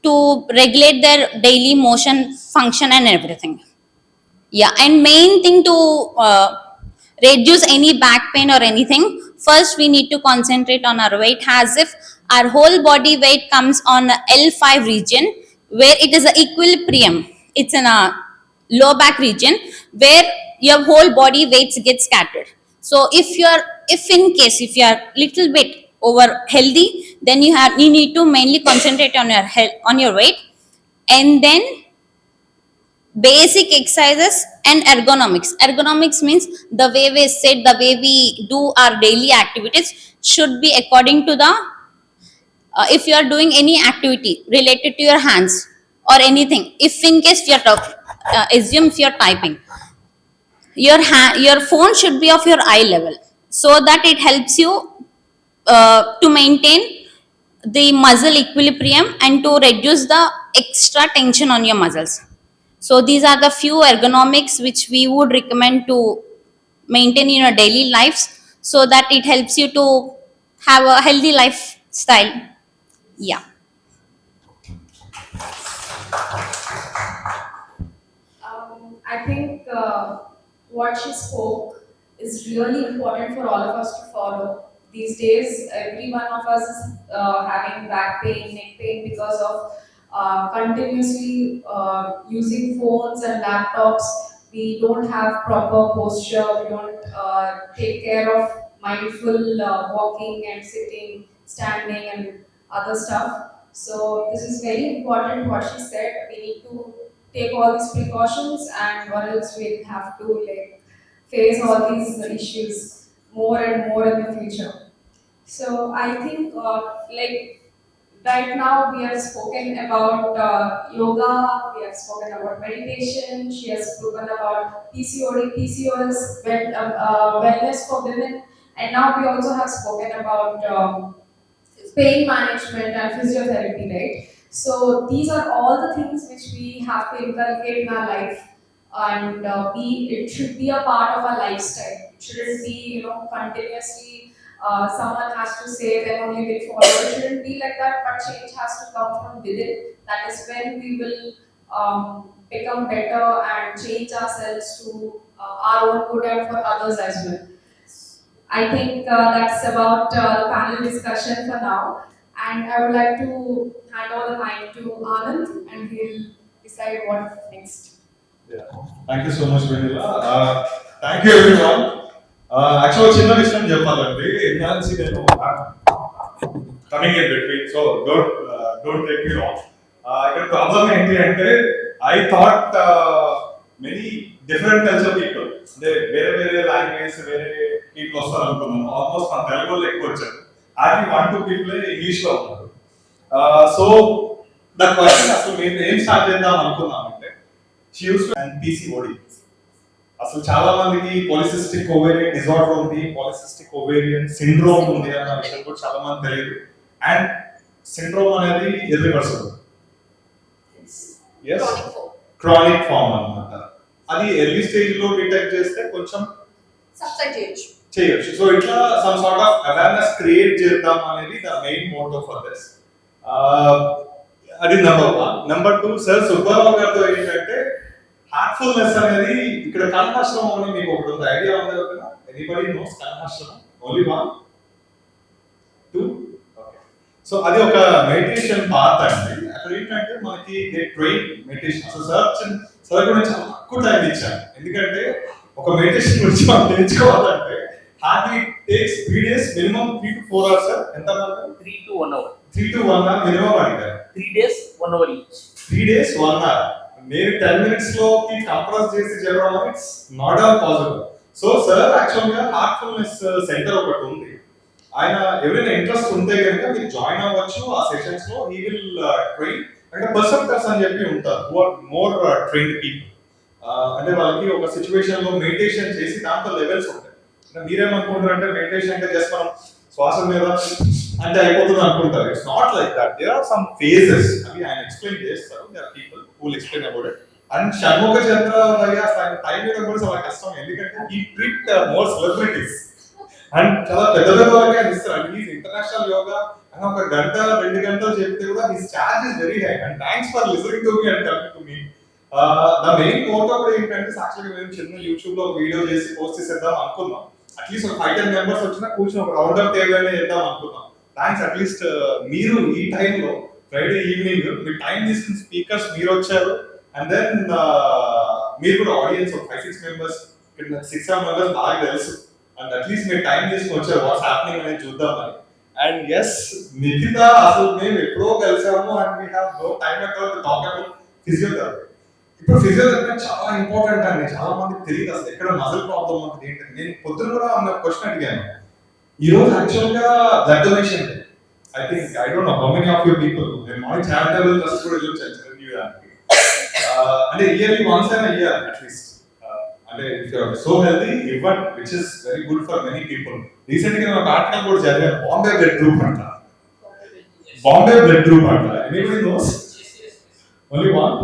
to regulate their daily motion function and everything. Yeah, and main thing to reduce any back pain or anything, first we need to concentrate on our weight, as if our whole body weight comes on L5 region, where it is a equilibrium. It's in a low back region where your whole body weights get scattered. So if in case if you are little bit over healthy, then you need to mainly concentrate on your health, on your weight, and then basic exercises and ergonomics. Ergonomics means the way we sit, the way we do our daily activities should be according to the if you are doing any activity related to your hands or anything. If in case you are assume if you are typing, your phone should be of your eye level, so that it helps you to maintain the muscle equilibrium and to reduce the extra tension on your muscles. So these are the few ergonomics which we would recommend to maintain in your daily lives, so that it helps you to have a healthy lifestyle. Yeah. I think what she spoke is really important for all of us to follow. These days, every one of us is having back pain, neck pain because of continuously using phones and laptops. We don't have proper posture, we don't take care of mindful walking and sitting, standing, and other stuff. So, this is very important what she said. We need to take all these precautions, and or else we'll have to like face all these issues more and more in the future. So I think like right now we have spoken about yoga, we have spoken about meditation, she has spoken about PCOD, PCOS, wellness for women, and now we also have spoken about pain management and physiotherapy, right? So these are all the things which we have to inculcate in our life, and it should be a part of our lifestyle. It shouldn't be continuously someone has to say then only we follow. It shouldn't be like that, but change has to come from within. That is when we will become better and change ourselves to our own good and for others as well. I think that's about the panel discussion for now. And I would like to hand over the mic to Anand and he'll decide what next. Thank you so much vanilla. Thank you everyone. యాక్చువల్గా చిన్న విషయం చెప్పాలండి. ఎన్ఆర్సీ నేను coming in between, so don't take me wrong. ఇక్కడ ప్రాబ్లమ్ ఏంటి అంటే I thought many different culture people, అంటే వేరే వేరే లాంగ్వేజ్ వేరే పీపుల్ వస్తారు అనుకున్నాను. ఆల్మోస్ట్ మన తెలుగు వాళ్ళు ఎక్కువ వచ్చారు. అది 1-2 పీపుల్ ఇంగ్లీష్ లో ఉన్నారు. సో ద క్వశ్చన్ అసలు మేము ఏం స్టార్ట్ చేద్దాం అనుకున్నామంటే అండ్ పీసీఓడి. అసలు చాలా మందికి పాలిసిస్టిక్ ఓవేరియన్ డిజార్డర్ ఉంది, పాలిసిస్టిక్ ఓవేరియన్ సిండ్రోమ్ ఉంది అన్న విషయం కూడా చాలా మంది తెలియదు. అండ్ సిండ్రోమ్ అనేది ఇర్రివర్సిబుల్, క్రానిక్ ఫామ్ అన్నమాట. అది ఎర్లీ స్టేజ్ లో డిటెక్ట్ చేస్తే కొంచెం సబ్సైడ్ చేయొచ్చు. సో ఇట్లా some sort of awareness create చేద్దాం అనేది the main motto for this. అది నెంబర్ 1. నెంబర్ 2, సార్ సుబ్బారావు గారితో ఏంటంటే హార్ట్ఫుల్నెస్ అనేది ఇక్కడ కన్హాశ్రమం అని మీకు ఒకటి ఉంది, ఐడియా ఉంది కదా? ఎనీబడీ నోస్ కన్హాశ్రమం? ఓన్లీ 1, 2. ఓకే. సో అది ఒక మెడిటేషన్ పాత్ అండి. అక్కడ ఏంటంటే మనకి ట్రైన్ మెడిటేషన్. అసలు సార్ కూడా చాలా తక్కువ టైం ఇచ్చాను, ఎందుకంటే ఒక మెడిటేషన్ గురించి మనం నేర్చుకోవాలంటే hardly takes 3 days, minimum 3 to 4 hours. Sir ఎంత? 3 to 1 hour. 3 to 1 hour minimum అడిగారు. 3 days, 1 hour each. 3 days, 1 hour. నేను 10 minutes లోకి కంప్రెస్ చేసి చెప్పడం it's not all possible. So sir actual గా హార్ట్ఫుల్నెస్ సెంటర్ ఒకటి ఉంది. ఆయన ఎవరైనా ఇంట్రెస్ట్ ఉంటే కనుక మీరు జాయిన్ అవ్వచ్చు ఆ సెషన్స్ లో. హీ విల్ ట్రైన్ అంటే పర్సెప్టర్స్ అని చెప్పి ఉంటారు, who are more trained people. అంటే వాళ్ళకి ఒక సిచ్యువేషన్ లో మెడిటేషన్ చేసి దాంట్లో లెవెల్స్ ఉంటాయి. మీరేమనుకుంటారు అంటే మెడిటేషన్ అంటే జస్ట్ మనం శ్వాస మీద అంటే అయిపోతుంది అనుకుంటారు. It's not like that. There are some phases. అవి ఆయన ఎక్స్ప్లెయిన్ చేస్తారు. There are people who will explain about it. And Shanmukha Chandra భయ్య టైం మీద కూడా చాలా కష్టం, ఎందుకంటే ఈ ట్రీట్ మోర్ సెలబ్రిటీస్ అండ్ చాలా పెద్ద పెద్ద వాళ్ళకే ఇస్తారు. అండ్ ఈజ్ ఇంటర్నేషనల్ యోగా అని ఒక 1-2 గంటలు చెప్తే కూడా his charge is very high. And thanks for listening to me and coming to me. The main motto కూడా ఏంటంటే యాక్చువల్గా మేము చిన్న యూట్యూబ్ లో వీడియో చేసి పోస్ట్ చేసేద్దాం అనుకున్నాం. అట్లీస్ట్ ఒక 5-10 మెంబర్స్ వచ్చినా కూర్చొని ఒక రౌండ్ అప్ టేబుల్ అనేది చేద్దాం అనుకున్నాం. థ్యాంక్స్ అట్లీస్ట్ మీరు ఈ టైంలో ఫ్రైడే ఈవినింగ్ మీ టైం తీసుకుని స్పీకర్స్ మీరు వచ్చారు. అండ్ దెన్ మీరు కూడా ఆడియన్స్ ఒక 5-6 మెంబర్స్ 6-7 మెంబర్స్ బాగా తెలుసు. అండ్ అట్లీస్ట్ మీరు టైం తీసుకుని వచ్చారు వాట్స్ హ్యాపెనింగ్ అనేది చూద్దామని. అండ్ ఎస్ నిఖిత అసలు మేము ఎప్పుడో కలిసాము and we have no time at all to talk about physiotherapy. ఇప్పుడు ఫిజియోథెరపీ చాలా ఇంపార్టెంట్ అండి, చాలా మందికి తెలియదు అసలు ఎక్కడ మజిల్ ప్రాబ్లం ఉంటుంది ఏంటంటే. నేను పొద్దున కూడా ఒక క్వశ్చన్ అడిగాను. ఈ రోజు యాక్చువల్ గా blood donation day. I think I don't know how many of your people నేను మార్నింగ్ చారిటబుల్ ట్రస్ట్ కూడా చిరంజీవి దానికి అంటే ఇయర్లీ వన్స్ అయినా ఇయర్ అట్లీస్ట్. అంటే if you are so healthy ఇవ్వండి, which is very good for many people. Recent గా నేను ఒక ఆర్టికల్ కూడా చదివాను, బాంబే బ్లడ్ గ్రూప్ అంట. బాంబే బ్లడ్ గ్రూప్ అంట. Anybody knows? Only 1.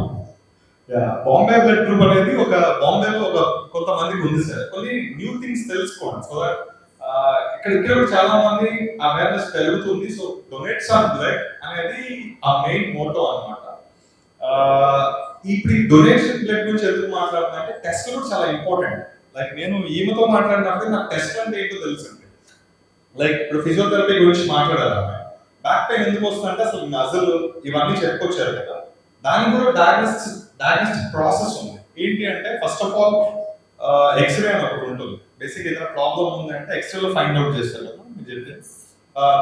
Bombay blood group అనేది ఒక బాంబేలో ఒక కొంతమందికి ఉంది సార్. కొన్ని న్యూ థింగ్స్ తెలుసుకోండి. సో దట్ ఇక్కడ చాలా మంది అవేర్నెస్ పెరుగుతుంది. సో డొనేట్ సమ్ బ్లడ్ అనేది ఆ మెయిన్ మోటో అన్నమాట. ఇప్పుడు ఈ డొనేషన్ బ్లడ్ గురించి ఎందుకు మాట్లాడుతున్నా అంటే టెస్ట్ కూడా చాలా ఇంపార్టెంట్. లైక్ నేను ఈమెతో మాట్లాడినప్పుడు నాకు టెస్ట్ అంటే ఏంటో తెలిసింది. లైక్ ఇప్పుడు ఫిజియోథెరపీ గురించి మాట్లాడారు. బ్యాక్ పెయిన్ ఎందుకు వస్తుందంటే అసలు నజల్ ఇవన్నీ చెప్పుకొచ్చారు కదా, దానికి కూడా డయాగ్నోస్టిక్ ప్రాసెస్ ఉంది. ఏంటి అంటే ఫస్ట్ ఆఫ్ ఆల్ ఎక్స్రే అని ఒకటి ఉంటుంది. బేసిక్ ఏదైనా ప్రాబ్లం ఉందంటే ఎక్స్రేలో ఫైండ్ అవుట్ చేస్తారు కదా మీరు చెప్తే.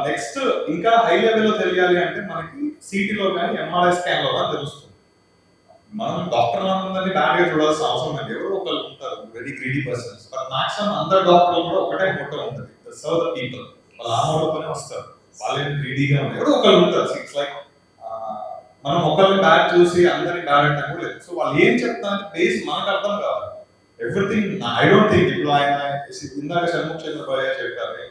నెక్స్ట్ ఇంకా హై లెవెల్లో తెలియాలి అంటే మనకి సిటీలో కానీ ఎంఆర్ఐ స్కాన్ లో కానీ తెలుస్తుంది. మనం డాక్టర్ అందరినీ బ్యాడ్ గా చూడాల్సిన అవసరం లేదు. ఎవరో ఒకళ్ళు ఉంటారు very greedy persons. But maximum అందరు డాక్టర్లు కూడా ఒకటే మోటో ఉంటుంది, సర్వ్ ద పీపుల్. వాళ్ళు ఆ మోటోతోనే వస్తారు. వాళ్ళేం గ్రీడీగా ఉంటారు, ఎవరో ఒకళ్ళు ఉంటారు. ఇట్స్ లైక్ మనం ఒకరిని బ్యాడ్ చూసి అందరినీ బ్యాడ్ అంటే కూడా లేదు. సో వాళ్ళు ఏం చెప్తారంటే బేస్ మనకు అర్థం కావాలి. ఎవ్రీథింగ్ ఐ డోంట్ థింక్ ఇప్పుడు ఆయన ఇందాక షణ్ముఖ చంద్ర భయ్య చెప్పారు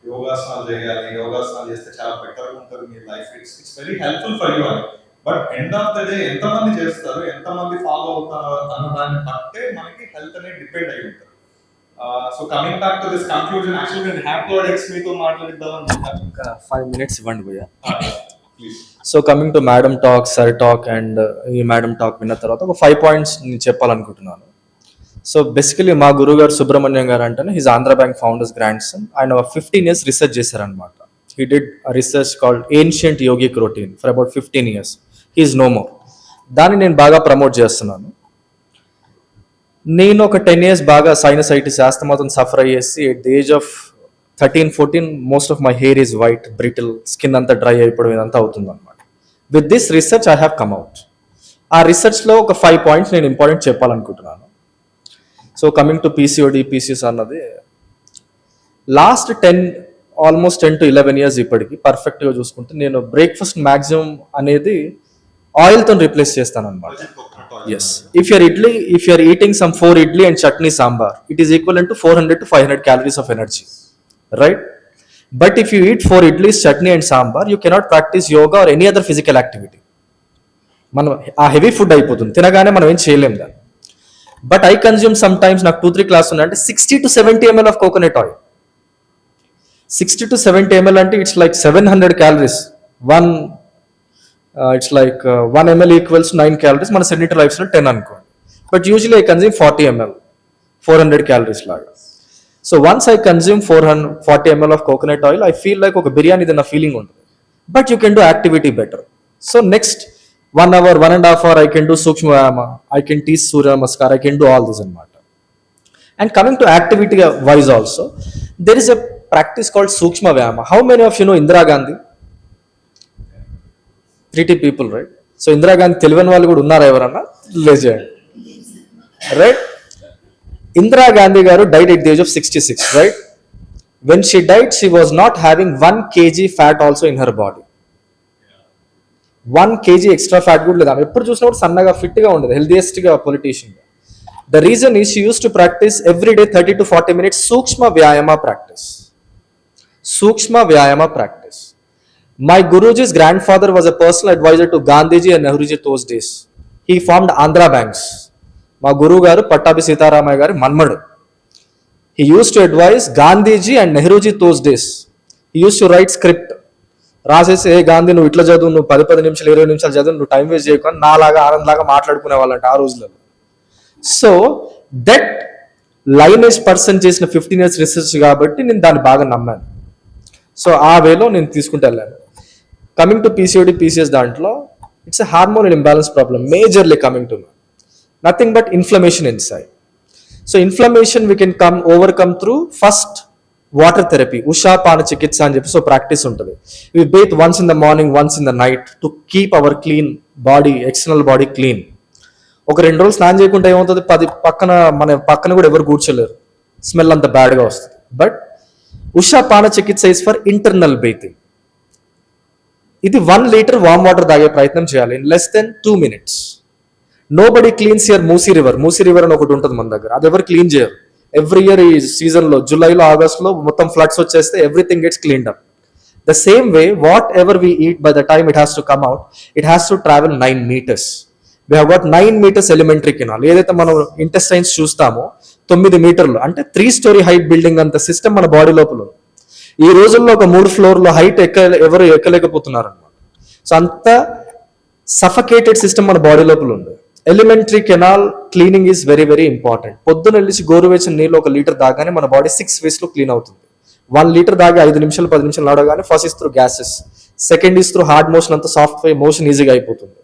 యోగాసనాలు చేయాలి, యోగాసనాలు చేస్తే చాలా బెటర్ ఉంటుంది మీ life, it's very helpful for you అని. But end of the day ఎంతమంది చేస్తారు, ఎంతమంది ఫాలో అవుతారు అన్న దాన్ని బట్టే మనకి హెల్త్ అనేది డిపెండ్ అయి ఉంటుంది. So coming back to this conclusion, actually నేను హ్యాపీ ఎక్స్ మీతో మాట్లాడిద్దామని ఇంకా 5 minutes ఇవ్వండి భయ్యా. So coming to madam talk, sir talk and ఈ మేడం టాక్ విన్న తర్వాత ఒక 5 పాయింట్స్ నేను చెప్పాలనుకుంటున్నాను. సో బేసికలీ మా గురువు గారు సుబ్రహ్మణ్యం గారు అంటే his Andhra bank founder's grandson. ఆయన 15 years రీసెర్చ్ చేశారనమాట. He did research called ancient yogic routine for about 15 years. He is no more. దాన్ని నేను బాగా ప్రమోట్ చేస్తున్నాను. నేను ఒక 10 years బాగా సైనసైటిస్ ఆస్తమాతో సఫర్ అయ్యేసి at the age of 13-14 most of my hair is white, brittle, skin అంతా డ్రై అయిపోవడం ఇదంతా అవుతుంది అనమాట. With this research I have come out. ఆ రీసెర్చ్లో ఒక 5 points నేను ఇంపార్టెంట్ చెప్పాలనుకుంటున్నాను. So coming to PCOD, PCOS అన్నది లాస్ట్ ఆల్మోస్ట్ 10 to 11 years ఇప్పటికి పర్ఫెక్ట్గా చూసుకుంటే నేను బ్రేక్ఫాస్ట్ మ్యాక్సిమం అనేది ఆయిల్తో రీప్లేస్ చేస్తాను అనమాట. Yes, if you're eating some 4 idli and chutney sambar, it is equal to 400 to 500 calories of energy, right? But if you eat 4 idlis, chutney and sambar, you cannot practise yoga or any other physical activity. మనం ఆ హెవీ ఫుడ్ అయిపోతుంది, తినగానే మనం ఏం చేయలేం దాన్ని. But I consume some times, నాకు 2-3 classes ఉన్నాయి అంటే 60 to 70 ml of coconut oil. 60 to 70 ml అంటే it's like 700 calories. It's like 1 ml equals 9 calories. మన సెడెంటరీ లైఫ్ స్టైల్ 10 అనుకోండి. But usually I consume 40 ml, 400 calories లాగా. So once I consume 40 ml of coconut oil, I feel like ఒక బిర్యానీ తిన్న ఫీలింగ్ ఉంటుంది. But you can do activity better. So next 1 hour, 1.5 hour, I can do Sukshma Vyayama, I can teach Surya Namaskar, I can do all this and matter. And coming to activity wise also, there is a practice called Sukshma Vyayama. How many of you know Indira Gandhi? Pretty people, right? So Indira Gandhi తెలియని వాళ్ళు కూడా ఉన్నారు ఎవరన్నా? Legend, right? Indira Gandhi garu died at the age of 66, right? When she died, she was not having 1 kg fat also in her body. 1 kg extra fat కూడా లేదు. ఆమె ఎప్పుడు చూసినప్పుడు సన్నగా ఫిట్గా ఉండదు, హెల్దియెస్ట్గా పొలిటీషియన్గా. The reason is she use to practise every day 30 to 40 minutes సూక్ష్మ వ్యాయామ ప్రాక్టీస్. సూక్ష్మ వ్యాయామ practice. My Guruji's grandfather was a personal adviser to Gandhiji and Nehruji those days. He formed Andhra banks. మా గురువు గారు పట్టాభి సీతారామయ్య గారి మన్మడు. He use to advise Gandhiji and Nehruji those days. He use to right script. రాసేసి ఏ గాంధీ నువ్వు ఇట్లా చదువు, నువ్వు 10 నిమిషాలు 20 నిమిషాలు చదువు, నువ్వు టైం వేస్ట్ చేయకు అని నాలాగా ఆనందలాగా మాట్లాడుకునే వాళ్ళంట ఆ రోజులలో. సో దట్ లైనేజ్ పర్సన్ చేసిన 15 years రీసెర్చ్ కాబట్టి నేను దాన్ని బాగా నమ్మాను. సో ఆ వేలో నేను తీసుకుంటూ వెళ్ళాను. కమింగ్ టు పీసీఓడి, పీసీఎస్ దాంట్లో it's a hormonal imbalance problem majorly coming to nothing but inflammation inside. So inflammation we can overcome through first water therapy, ఉషా పాన చికిత్స అని చెప్పి సో ప్రాక్టీస్ ఉంటుంది. We bathe once in the morning, once in the night to keep our clean body, external body clean. ఒక 2 రోజులు స్నానం చేయకుండా ఏమవుతుంది, మన పక్కన కూడా ఎవరు కూర్చోలేరు, స్మెల్ అంత బ్యాడ్గా వస్తుంది. బట్ ఉషా పాన చికిత్స ఇస్ ఫర్ ఇంటర్నల్ బ్రీతింగ్. ఇది 1 liter వామ్ వాటర్ తాగే ప్రయత్నం చేయాలి in less than 2 minutes. Nobody cleans here Musi river. Musi river అని ఒకటి ఉంటుంది మన దగ్గర, అది ఎవరు క్లీన్ చేయరు. ఎవ్రీ ఇయర్ ఈ సీజన్లో జూలైలో, ఆగస్ట్లో మొత్తం ఫ్లడ్స్ వచ్చేస్తే everything gets cleaned up. The same way what ever we eat, by the time it has to come out, it has to travel 9 meters. We have got 9 meters elementary canal. ఏదైతే మనం ఇంటెస్టైన్స్ చూస్తామో 9 meterలు అంటే 3 story హైట్ బిల్డింగ్ అంత సిస్టమ్ మన బాడీ లోపల. ఈ రోజుల్లో ఒక 3 floorల హైట్ ఎవరు ఎక్కలేకపోతున్నారు అన్నమాట. సో అంత సఫకేటెడ్ సిస్టమ్ మన బాడీ లోపల ఉంది. Elementary canal cleaning is very very important. పొద్దున వెళ్ళి గోరువెచ్చని నీళ్ళు 1 liter దాగానే మన బాడీ 6 ways లో క్లీన్ అవుతుంది. 1 liter దాగి 5 నిమిషాలు 10 నిమిషాలు నడవగానే first is through gases, second is through hard motion, అంతా సాఫ్ట్ మోషన్ ఈజీగా అయిపోతుంది.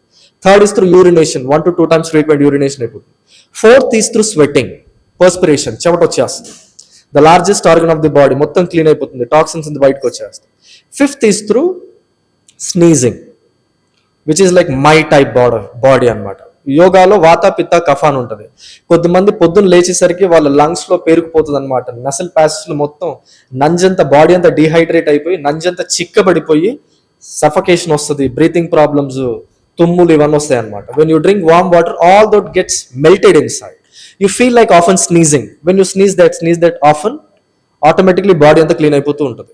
Third is through urination, 1 to 2 times frequent urination అయిపోతుంది. Fourth is through sweating, perspiration, చెమట వచ్చేస్తుంది. The largest organ of the body మొత్తం క్లీన్ అయిపోతుంది, టాక్సిన్స్ అంతా బయటకు వచ్చేస్తాయి. Fifth is through sneezing, which is like my type body అన్నమాట. యోగాలో వాత, పిత్త, కఫ అని ఉంటుంది. కొద్దిమంది పొద్దున్న లేచేసరికి వాళ్ళ లంగ్స్ లో పేరుకుపోతుంది అనమాట. నసల్ ప్యాసెస్ లో మొత్తం నంజంతా, బాడీ అంతా డిహైడ్రేట్ అయిపోయి నంజంతా చిక్కబడిపోయి సఫకేషన్ వస్తుంది, బ్రీతింగ్ ప్రాబ్లమ్స్, తుమ్ములు ఇవన్నీ వస్తాయి అనమాట. When you drink warm water, all that gets melted inside. You feel like often sneezing. When you sneeze that often, automatically body అంతా క్లీన్ అయిపోతూ ఉంటుంది.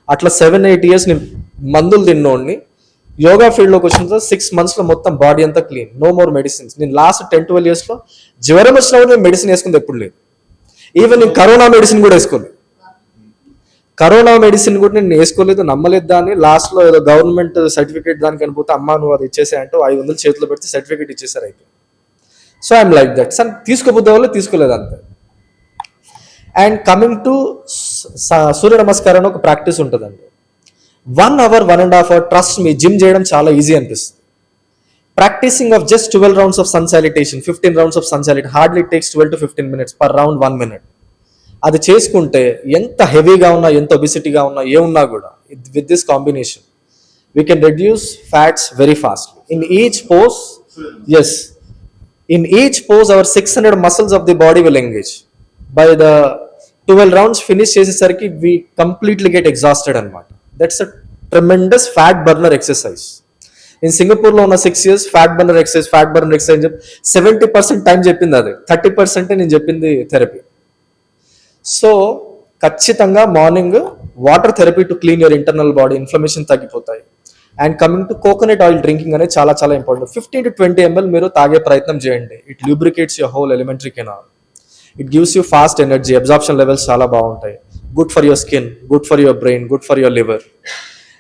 అట్లా 7-8 years నేను మందులు తిన్నోడిని. యోగా ఫీల్డ్లోకి వచ్చిన తర్వాత 6 months లో మొత్తం బాడీ అంతా క్లీన్, నో మోర్ మెడిసిన్స్. నేను లాస్ట్ 10-12 years లో జ్వరం వచ్చినప్పుడు నేను మెడిసిన్ వేసుకుంది ఎప్పుడు లేదు. ఈవెన్ నేను కరోనా మెడిసిన్ కూడా వేసుకోలేదు. కరోనా మెడిసిన్ కూడా నేను వేసుకోలేదు, నమ్మలేదు దాన్ని. లాస్ట్లో ఏదో గవర్నమెంట్ సర్టిఫికేట్ దానికి అనిపోతే అమ్మా నువ్వు అది ఇచ్చేసాయంటూ 500 చేతిలో పెడితే సర్టిఫికేట్ ఇచ్చేసారు అయితే. So I'm like that. Sir తీసుకోబోద్దే వాళ్ళు తీసుకోలేదు అంతే. అండ్ కమింగ్ టు సూర్య నమస్కారం ఒక ప్రాక్టీస్ ఉంటుందండి. 1 hour, 1.5 hour, trust me gym చేయడం చాలా ఈజీ అనిపిస్తుంది. Practising of just 12 rounds of sun salutation, 15 rounds of sun salutation, hardly takes 12 to 15 minutes, per round 1 minute. అది చేసుకుంటే ఎంత హెవీగా ఉన్నా, ఎంత ఒబిసిటీగా ఉన్నా, ఏమున్నా కూడా with this combination we can reduce fats very fastly. In each pose, yes, in each pose our 600 muscles of the body will engage. By the 12 rounds finish చేసేసరికి వీ కంప్లీట్లీ గెట్ ఎగ్జాస్టెడ్ అనమాట. That's a tremendous fat burner exercise. నేను సింగపూర్లో ఉన్న 6 years ఫ్యాట్ బర్నర్ ఎక్సర్సైజ్ చెప్పి 70% టైం చెప్పింది అది, 30% నేను చెప్పింది థెరపీ. సో ఖచ్చితంగా morning water therapy to clean your internal body, inflammation తగ్గిపోతాయి. And coming to coconut oil drinking అనేది చాలా చాలా ఇంపార్టెంట్. 15 to 20 ml మీరు తాగే ప్రయత్నం చేయండి. It lubricates your whole elementary canal. It gives you fast energy, absorption levels చాలా బాగుంటాయి. Good for your skin, good for your brain, good for your liver.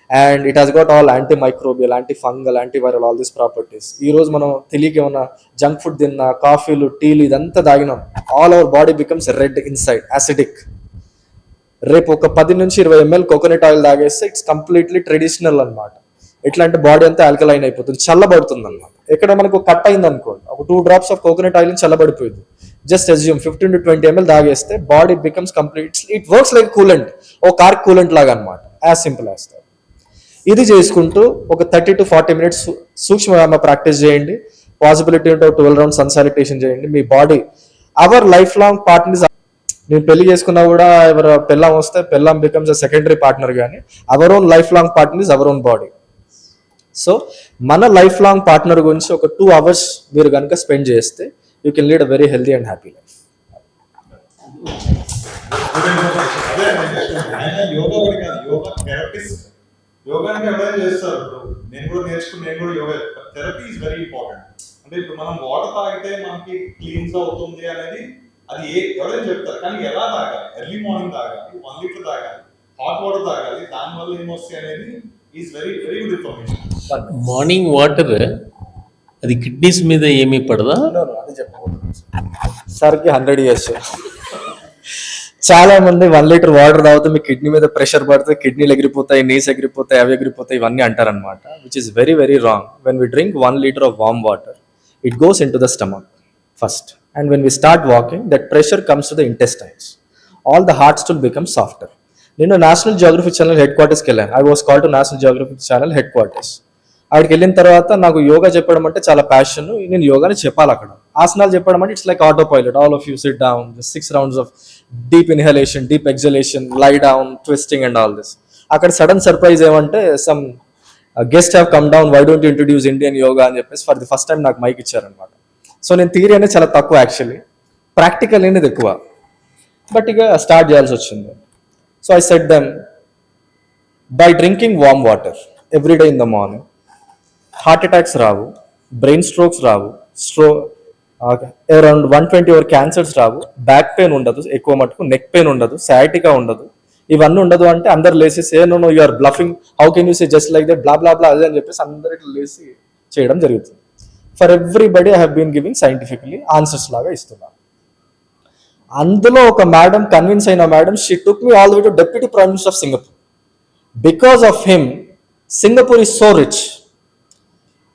And it has got all antimicrobial, antifungal, antiviral, all these properties. ఈ రోజు మనం తెలియక ఏమన్నా జంక్ ఫుడ్ తిన్నా, కాఫీలు, టీలు ఇదంతా తాగినాం, all our body becomes red inside, acidic. రేపు ఒక 10 నుంచి 20 ml కోకోనట్ ఆయిల్ తాగేస్తే ఇట్స్ కంప్లీట్లీ ట్రెడిషనల్ అనమాట. ఎట్లా అంటే బాడీ అంతా ఆల్కలైన్ అయిపోతుంది, చల్లబడుతుంది అనమాట. ఎక్కడ మనకు కట్ అయింది అనుకోండి, ఒక 2 drops ఆఫ్ కోకోనట్ ఆయిల్ చల్లబడిపోయింది. జస్ట్ అజ్యూమ్ 15 to 20 ml తాగేస్తే body becomes complete, it works like coolant, ఓ కార్ కూలెంట్ లాగా అనమాట. As simple as that. ఇది చేసుకుంటూ ఒక 30 to 40 minutes సూక్ష్మ వ్యాయామ ప్రాక్టీస్ చేయండి. పాసిబిలిటీ ఉంటే 12 rounds సన్ సాలిటేషన్ చేయండి. మీ body our life long partner. నేను పెళ్లి చేసుకున్నా కూడా ఎవరు పెళ్ళాం వస్తే పెళ్ళాం బికమ్స్ అ సెకండరీ పార్ట్నర్, కానీ our own life long partner is our own body. So మన లైఫ్ లాంగ్ పార్ట్నర్ గురించి ఒక 2 hours మీరు కనుక స్పెండ్ చేస్తే you can lead a very healthy and happy life. Yoga కూడా కాదు, యోగా థెరపిస్ట్. యోగానికి ఎవరైనా చేస్తారు. ఇప్పుడు నేను కూడా yoga, therapy is very important. అంటే ఇప్పుడు మనం వాటర్ తాగితే మనకి క్లీన్స్ అవుతుంది అనేది అది ఎవరైనా చెప్తారు, కానీ ఎలా తాగాలి? ఎర్లీ మార్నింగ్ తాగాలి, 1 liter తాగాలి, హాట్ వాటర్ తాగాలి, దానివల్ల ఏమొస్తాయి అనేది is very very good information. Morning water అది కిడ్నీస్ మీద ఏమీ పడదా? అది చెప్పకూడదు సార్కి 100 years. చాలా మంది 1 liter వాటర్ తాగితే మీ కిడ్నీ మీద ప్రెషర్ పడితే కిడ్నీలు ఎగిరిపోతాయి, నీస్ ఎగిరిపోతాయి, అవి ఎగిరిపోతాయి, ఇవన్నీ అంటారనమాట. Which is very very wrong. When we drink 1 liter of warm water, it goes in to the stomach first. And when we start walking, that pressure comes to the intestines. All the heart stool becomes softer. నేను నేషనల్ జియోగ్రఫీ ఛానల్ హెడ్ క్వార్టర్స్కి వెళ్ళాను. I was called to national Geography channel head quarters. అక్కడికి వెళ్ళిన తర్వాత నాకు యోగా చెప్పడం అంటే చాలా ప్యాషన్. నేను యోగాని చెప్పాలి అక్కడ. ఆసనాలు చెప్పడం అంటే it's like autopilot. All of you sit down, 6 rounds of deep inhalation, deep exhalation, lie down, twisting and all this. అక్కడ సడన్ సర్ప్రైజ్ ఏమంటే some guest have come down, why don't introduce Indian yoga అని చెప్పేసి ఫర్ ది ఫస్ట్ టైం నాకు మైక్ ఇచ్చారనమాట. సో నేను థియరీ అనేది చాలా తక్కువ, యాక్చువల్లీ ప్రాక్టికల్ అనేది ఎక్కువ. బట్ ఇక స్టార్ట్ చేయాల్సి వచ్చింది. So I set them, by drinking warm water every day in the morning, heart attacks Rao, brain strokes Rao, around 120 over cancers Rao, back pain ఉండదు ఎక్కువ మటుకు, నెక్ పెయిన్ ఉండదు, సయాటికా ఉండదు, ఇవన్నీ ఉండదు. అంటే అందరు లేసేసి ఏ no you are bluffing, how can you say just like that, blah blah blah అదే అని చెప్పేసి అందరు ఇట్లా లేసి చేయడం జరుగుతుంది. For everybody I have been giving scientifically answers లాగా ఇస్తున్నాను. అందులో ఒక మేడం కన్విన్స్ అయిన madam, she took me all the way to deputy prime minister of Singapore. Because of him Singapore is so rich.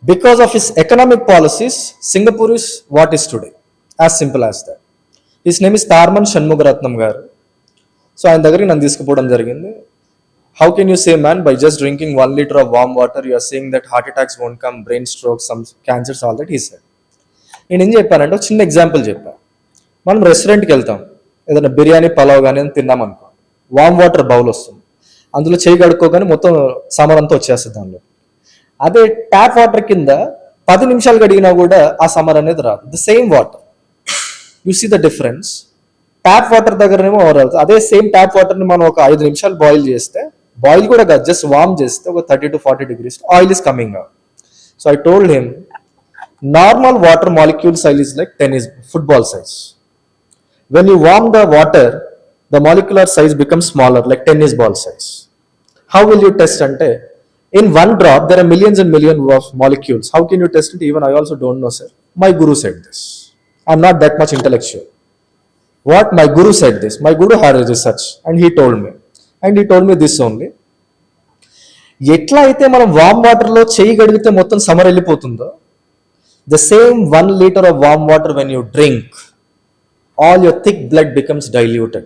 Because of his economic policies Singapore is what is today. As simple as that. His name is Tharman Shanmugaratnam గారు. సో ఆయన దగ్గరికి నన్ను తీసుకుపోవడం జరిగింది. How can you say, man, by just drinking 1 liter of warm water, you are saying that heart attacks won't come, brain strokes, some cancers, all that, he said. నేను ఏం చెప్పానంటే చిన్న ఎగ్జాంపుల్ చెప్పాను. మనం రెస్టారెంట్కి వెళ్తాం, ఏదైనా బిర్యానీ పలావ్ కానీ తిన్నాం అనుకో, వామ్ వాటర్ బౌల్ వస్తుంది, అందులో చేయి కడుక్కోగానే మొత్తం సామాన్ అంతా వచ్చేస్తుంది దానిలో. అదే ట్యాప్ వాటర్ కింద 10 నిమిషాలు కడిగినా కూడా ఆ సామాన్ అనేది రాదు. The same water, you see the difference. Tap water దగ్గరనేమో ఓవరాల్, అదే సేమ్ ట్యాప్ వాటర్ని మనం ఒక 5 నిమిషాలు బాయిల్ చేస్తే, బాయిల్ కూడా కాదు, జస్ట్ వార్మ్ చేస్తే ఒక 30 to 40 degrees, oil is coming out. So I told him, normal water molecule size is like 10 is football size. When you warm the water, the molecular size becomes smaller, like tennis ball size. How will you test ante? In one drop, there are millions and millions of molecules. How can you test it? Even I also don't know, sir. My guru said this. I'm not that much intellectual. What? My guru said this. My guru had a research and he told me. And he told me this only. ఎట్లా అయితే మనం వామ్ వాటర్లో చేయగలిగితే మొత్తం summer వెళ్ళిపోతుందో, the same 1 liter of warm water when you drink, all your thick blood becomes diluted.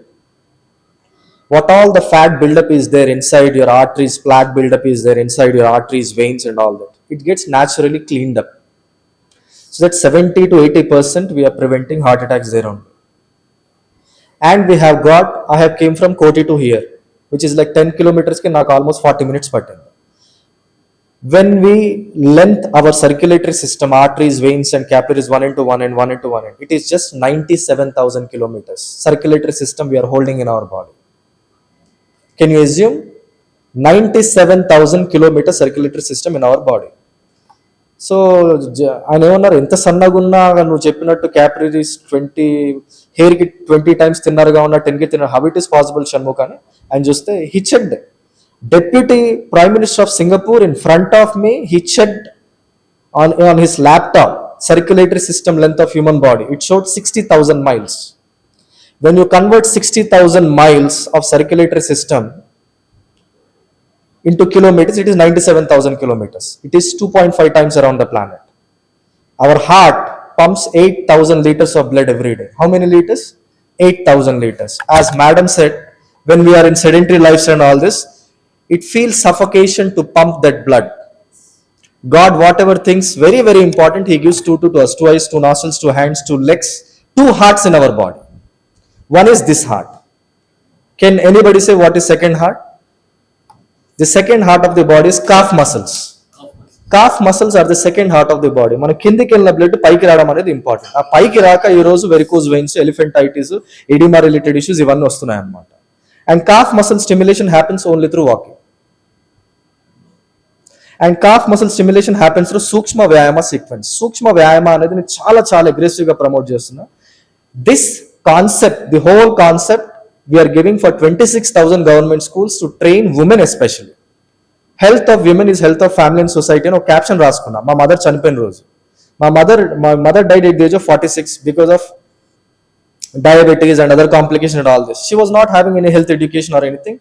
What all the fat buildup is there inside your arteries, plaque buildup is there inside your arteries, veins and all that, it gets naturally cleaned up. So that 70 to 80% we are preventing heart attacks there only. And we have got, I have came from Koti to here, which is like 10 kilometers ki నాకు almost 40 minutes పట్టింది. When we length our circulatory system, arteries, veins and capillaries 1 into 1 and 1 into 1 end, it is just 97,000 kilometers circulatory system we are holding in our body. Can you assume 97,000 kilometer circulatory system in our body? So ఆయన ఏమన్నారు, ఎంత సన్నగా ఉన్నా నువ్వు చెప్పినట్టు క్యాపిలరీస్ 20 హెయిర్కి 20 times తిన్నరుగా ఉన్న 10కి తిన్నారు, how it is possible Shanmukh అని ఆయన చూస్తే he checked. Deputy prime minister of Singapore in front of me, he checked on his laptop circulatory system length of human body. It showed 60,000 miles. When you convert 60,000 miles of circulatory system into kilometers, it is 97,000 kilometers. It is 2.5 times around the planet. Our heart pumps 8,000 liters of blood every day. How many liters? 8,000 liters. As madam said, when we are in sedentary lifestyle and all this, it feels suffocation to pump that blood. God, whatever things very, very important, He gives two to us: 2 eyes, 2 nostrils, 2 hands, 2 legs, 2 hearts in our body. One is this heart. Can anybody say what is second heart? The second heart of the body is calf muscles. Calf muscles are the second heart of the body. మన కిందికి వెళ్ళిన బ్లడ్ పైకి రావడం అనేది ఇంపార్టెంట్. ఆ పైకి రాక ఈ రోజు varicose veins, elephantitis, edema related issues ఇవన్నీ వస్తున్నాయి అన్నమాట. And calf muscle stimulation happens only through walking. And calf muscle stimulation happens through సూక్ష్మ వ్యాయామ సీక్వెన్స్. సూక్ష్మ వ్యాయామ అనేది నేను చాలా చాలా అగ్రెసివ్గా ప్రమోట్ చేస్తున్నా. This concept, the whole concept we are giving for 26,000 government schools to train women especially. Health of women is health of family and society అని ఒక క్యాప్షన్ రాసుకున్నా. మా మదర్ చనిపోయిన రోజు, మా mother died at the age of 46 because of diabetes and other complications and all this. She was not having any health education or anything.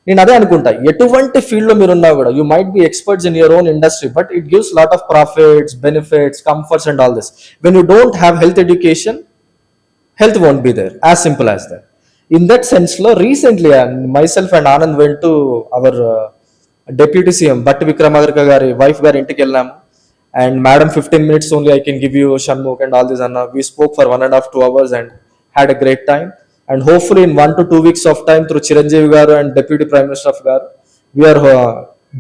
నేను అదే అనుకుంటా, ఎటువంటి ఫీల్డ్లో మీరు ఉన్నా కూడా you might be experts in your own industry, but it gives lot of profits, benefits, comforts and all this. When you don't have health education, health won't be there. As simple as that. In that sense, recently myself and Anand went to our deputy CM Bhatti Vikramarka gari wife gari intiki vellam, and madam 15 minutes only I can give you Shanmukh and all this Anna. We spoke for 1.5 to 2 hours and had a great time. And hopefully in 1 to 2 weeks of time through Chiranjeevi garu and deputy prime minister of garu, we are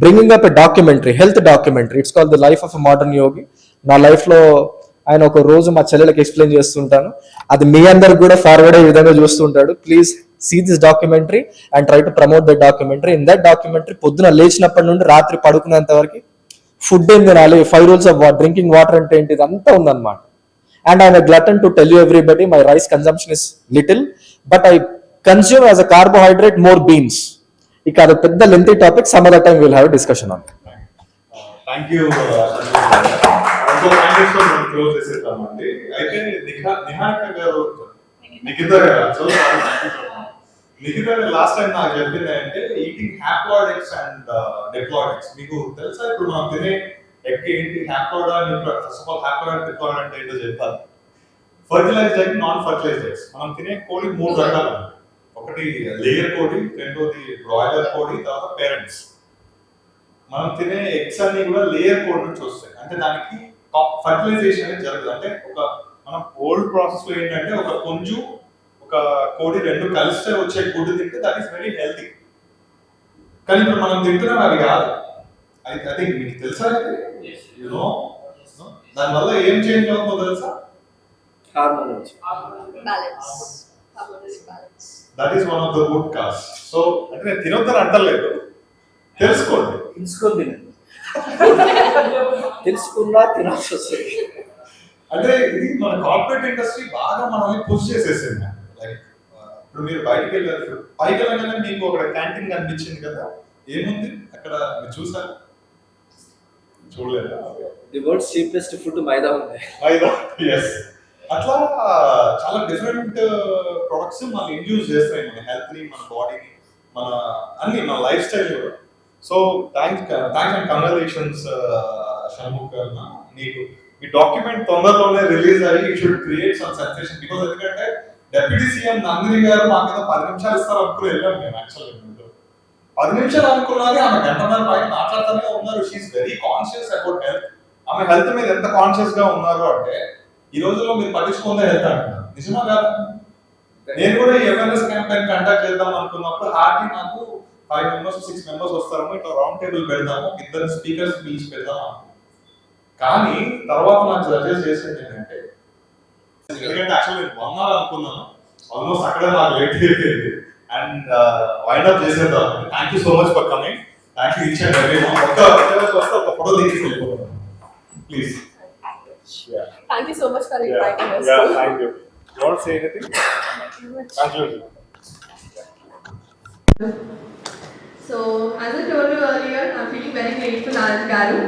bringing up a documentary, health documentary. It's called The Life of a Modern Yogi. నా లైఫ్ లో ఆయన ఒక రోజు మా చెల్లెలకు ఎక్స్ప్లెయిన్ చేస్తుంటాను, అది మీ అందరికి కూడా ఫార్వర్డ్ అయ్యే విధంగా చూస్తుంటాడు. Please see this documentary and try to promote that documentary. In that documentary పొద్దున లేచినప్పటి నుండి రాత్రి పడుకునేంత వరకు ఫుడ్ ఏం తినాలి, 5 rules of డ్రింకింగ్ వాటర్ అంటే ఏంటి, ఇదంతా ఉందన్నమాట. And I'm glutton to tell you everybody, my rice consumption is little, but I consume as a carbohydrate more beans. ఇక అది పెద్ద lengthy topic, some other time will have discussion on. Thank you. ఇంకో పాయింట్ మనం క్లోజ్ చేసేద్దామండి. అయితే నిహారిక గారు, నిఖిత లాస్ట్ టైం నాకు చెప్పింది అంటే ఈటింగ్ హ్యాప్లాయిడ్స్ అండ్ డిప్లాయిడ్స్. మీకు తెలుసా ఇప్పుడు మనం తినే ఎగ్ ఏంటి, హ్యాప్లాయిడ్ అని? First of all haploid, diploid అంటే ఏంటో చెప్తాను. Fertilized egg, non fertilized eggs. మనం తినే కోడి 3 రకాలు. ఒకటి లేయర్ కోడి, రెండోది బ్రాయిలర్ కోడి, తర్వాత పేరెంట్స్. మనం తినే ఎగ్స్ అన్ని కూడా లేయర్ కోడ్ నుంచి వస్తాయి. అంటే దానికి ఫర్టిలైజేషన్ అనేది జరగదు. అంటే ఒక మనం ఓల్డ్ ప్రాసెస్ లో ఏంటంటే ఒక పుంజు, ఒక కోడి 2 కలిస్తే వచ్చే గుడ్డు తింటే దట్ ఈస్ వెరీ హెల్తీ. కానీ ఇప్పుడు మనం తింటున్నాం అవి కాదు. ఐ థింక్ మీకు తెలుసా, దానివల్ల ఏం చేంజ్ అవుతుందో తెలుసా? That is one of the good cause. So అంటే నేను తినొద్దని అంటలేదు, తెలుసుకోండి. తెలుసుకున్నా తినాల్సి వస్తుంది. అంటే ఇది మన కార్పొరేట్ ఇండస్ట్రీ బాగా మనల్ని పుష్ చేసేసింది. లైక్ ఇప్పుడు మీరు బయటికి వెళ్ళారు, పైకి వెళ్ళగానే మీకు ఒక క్యాంటీన్ కనిపించింది కదా, ఏముంది అక్కడ మీరు చూసారు? చూడలేదా? ది వర్డ్స్ చీపెస్ట్ ఫుడ్ మైదా ఉంది. మైదా, ఎస్. అట్లా చాలా డిఫరెంట్ ప్రొడక్ట్స్ మనం ఇండ్యూస్ చేస్తాయి మన హెల్త్ ని, మన బాడీని, మన అన్ని మన లైఫ్ స్టైల్ కూడా. So thanks and congratulations Shanmukh అన్న, నీకు ఈ డాక్యుమెంట్ తొందరలోనే రిలీజ్ అయ్యి it should create some sensation. Because ఎందుకంటే డెప్యూటీ సీఎం నందిని గారు మా మీద 10 నిమిషాలు ఇస్తారు అనుకుని వెళ్ళాం మేము. యాక్చువల్గా 10 నిమిషాలు అనుకున్నది ఆమె గంటన్నర పైన మాట్లాడుతూనే ఉన్నారు. She is very conscious about health. ఆమె హెల్త్ మీద ఎంత కాన్షియస్ గా ఉన్నారు అంటే ఈ రోజుల్లో మీరు పట్టించుకుందే హెల్త్ అంటున్నారు. నిజమా కాదు? నేను కూడా ఈ అవేర్నెస్ క్యాంపెయిన్ కండక్ట్ చేద్దాం అనుకున్నప్పుడు హార్డ్లీ నాకు 5 మెంబర్స్ 6 మెంబర్స్ వస్తాము, ఇట్లా రౌండ్ టేబుల్ పెడదాము, 2 స్పీకర్స్ పిలిచి పెడదాం అనుకున్నాను. కానీ తర్వాత నాకు సజెస్ట్ చేసింది ఏంటంటే, ఎందుకంటే యాక్చువల్లీ నేను 1 hour అనుకున్నాను, ఆల్మోస్ట్ అక్కడే నాకు లేట్ అయిపోయింది. అండ్ వైండ్ అప్ చేసేద్దాం. Thank you so much for coming. Thank you each and every one. ఒక ఫోటో తీసి వెళ్ళిపోతాను please. Thank you so much for inviting us. Yeah, thank you. You want to say anything? Conclusion. So, as I told you earlier, I'm feeling very grateful, Anand Garu.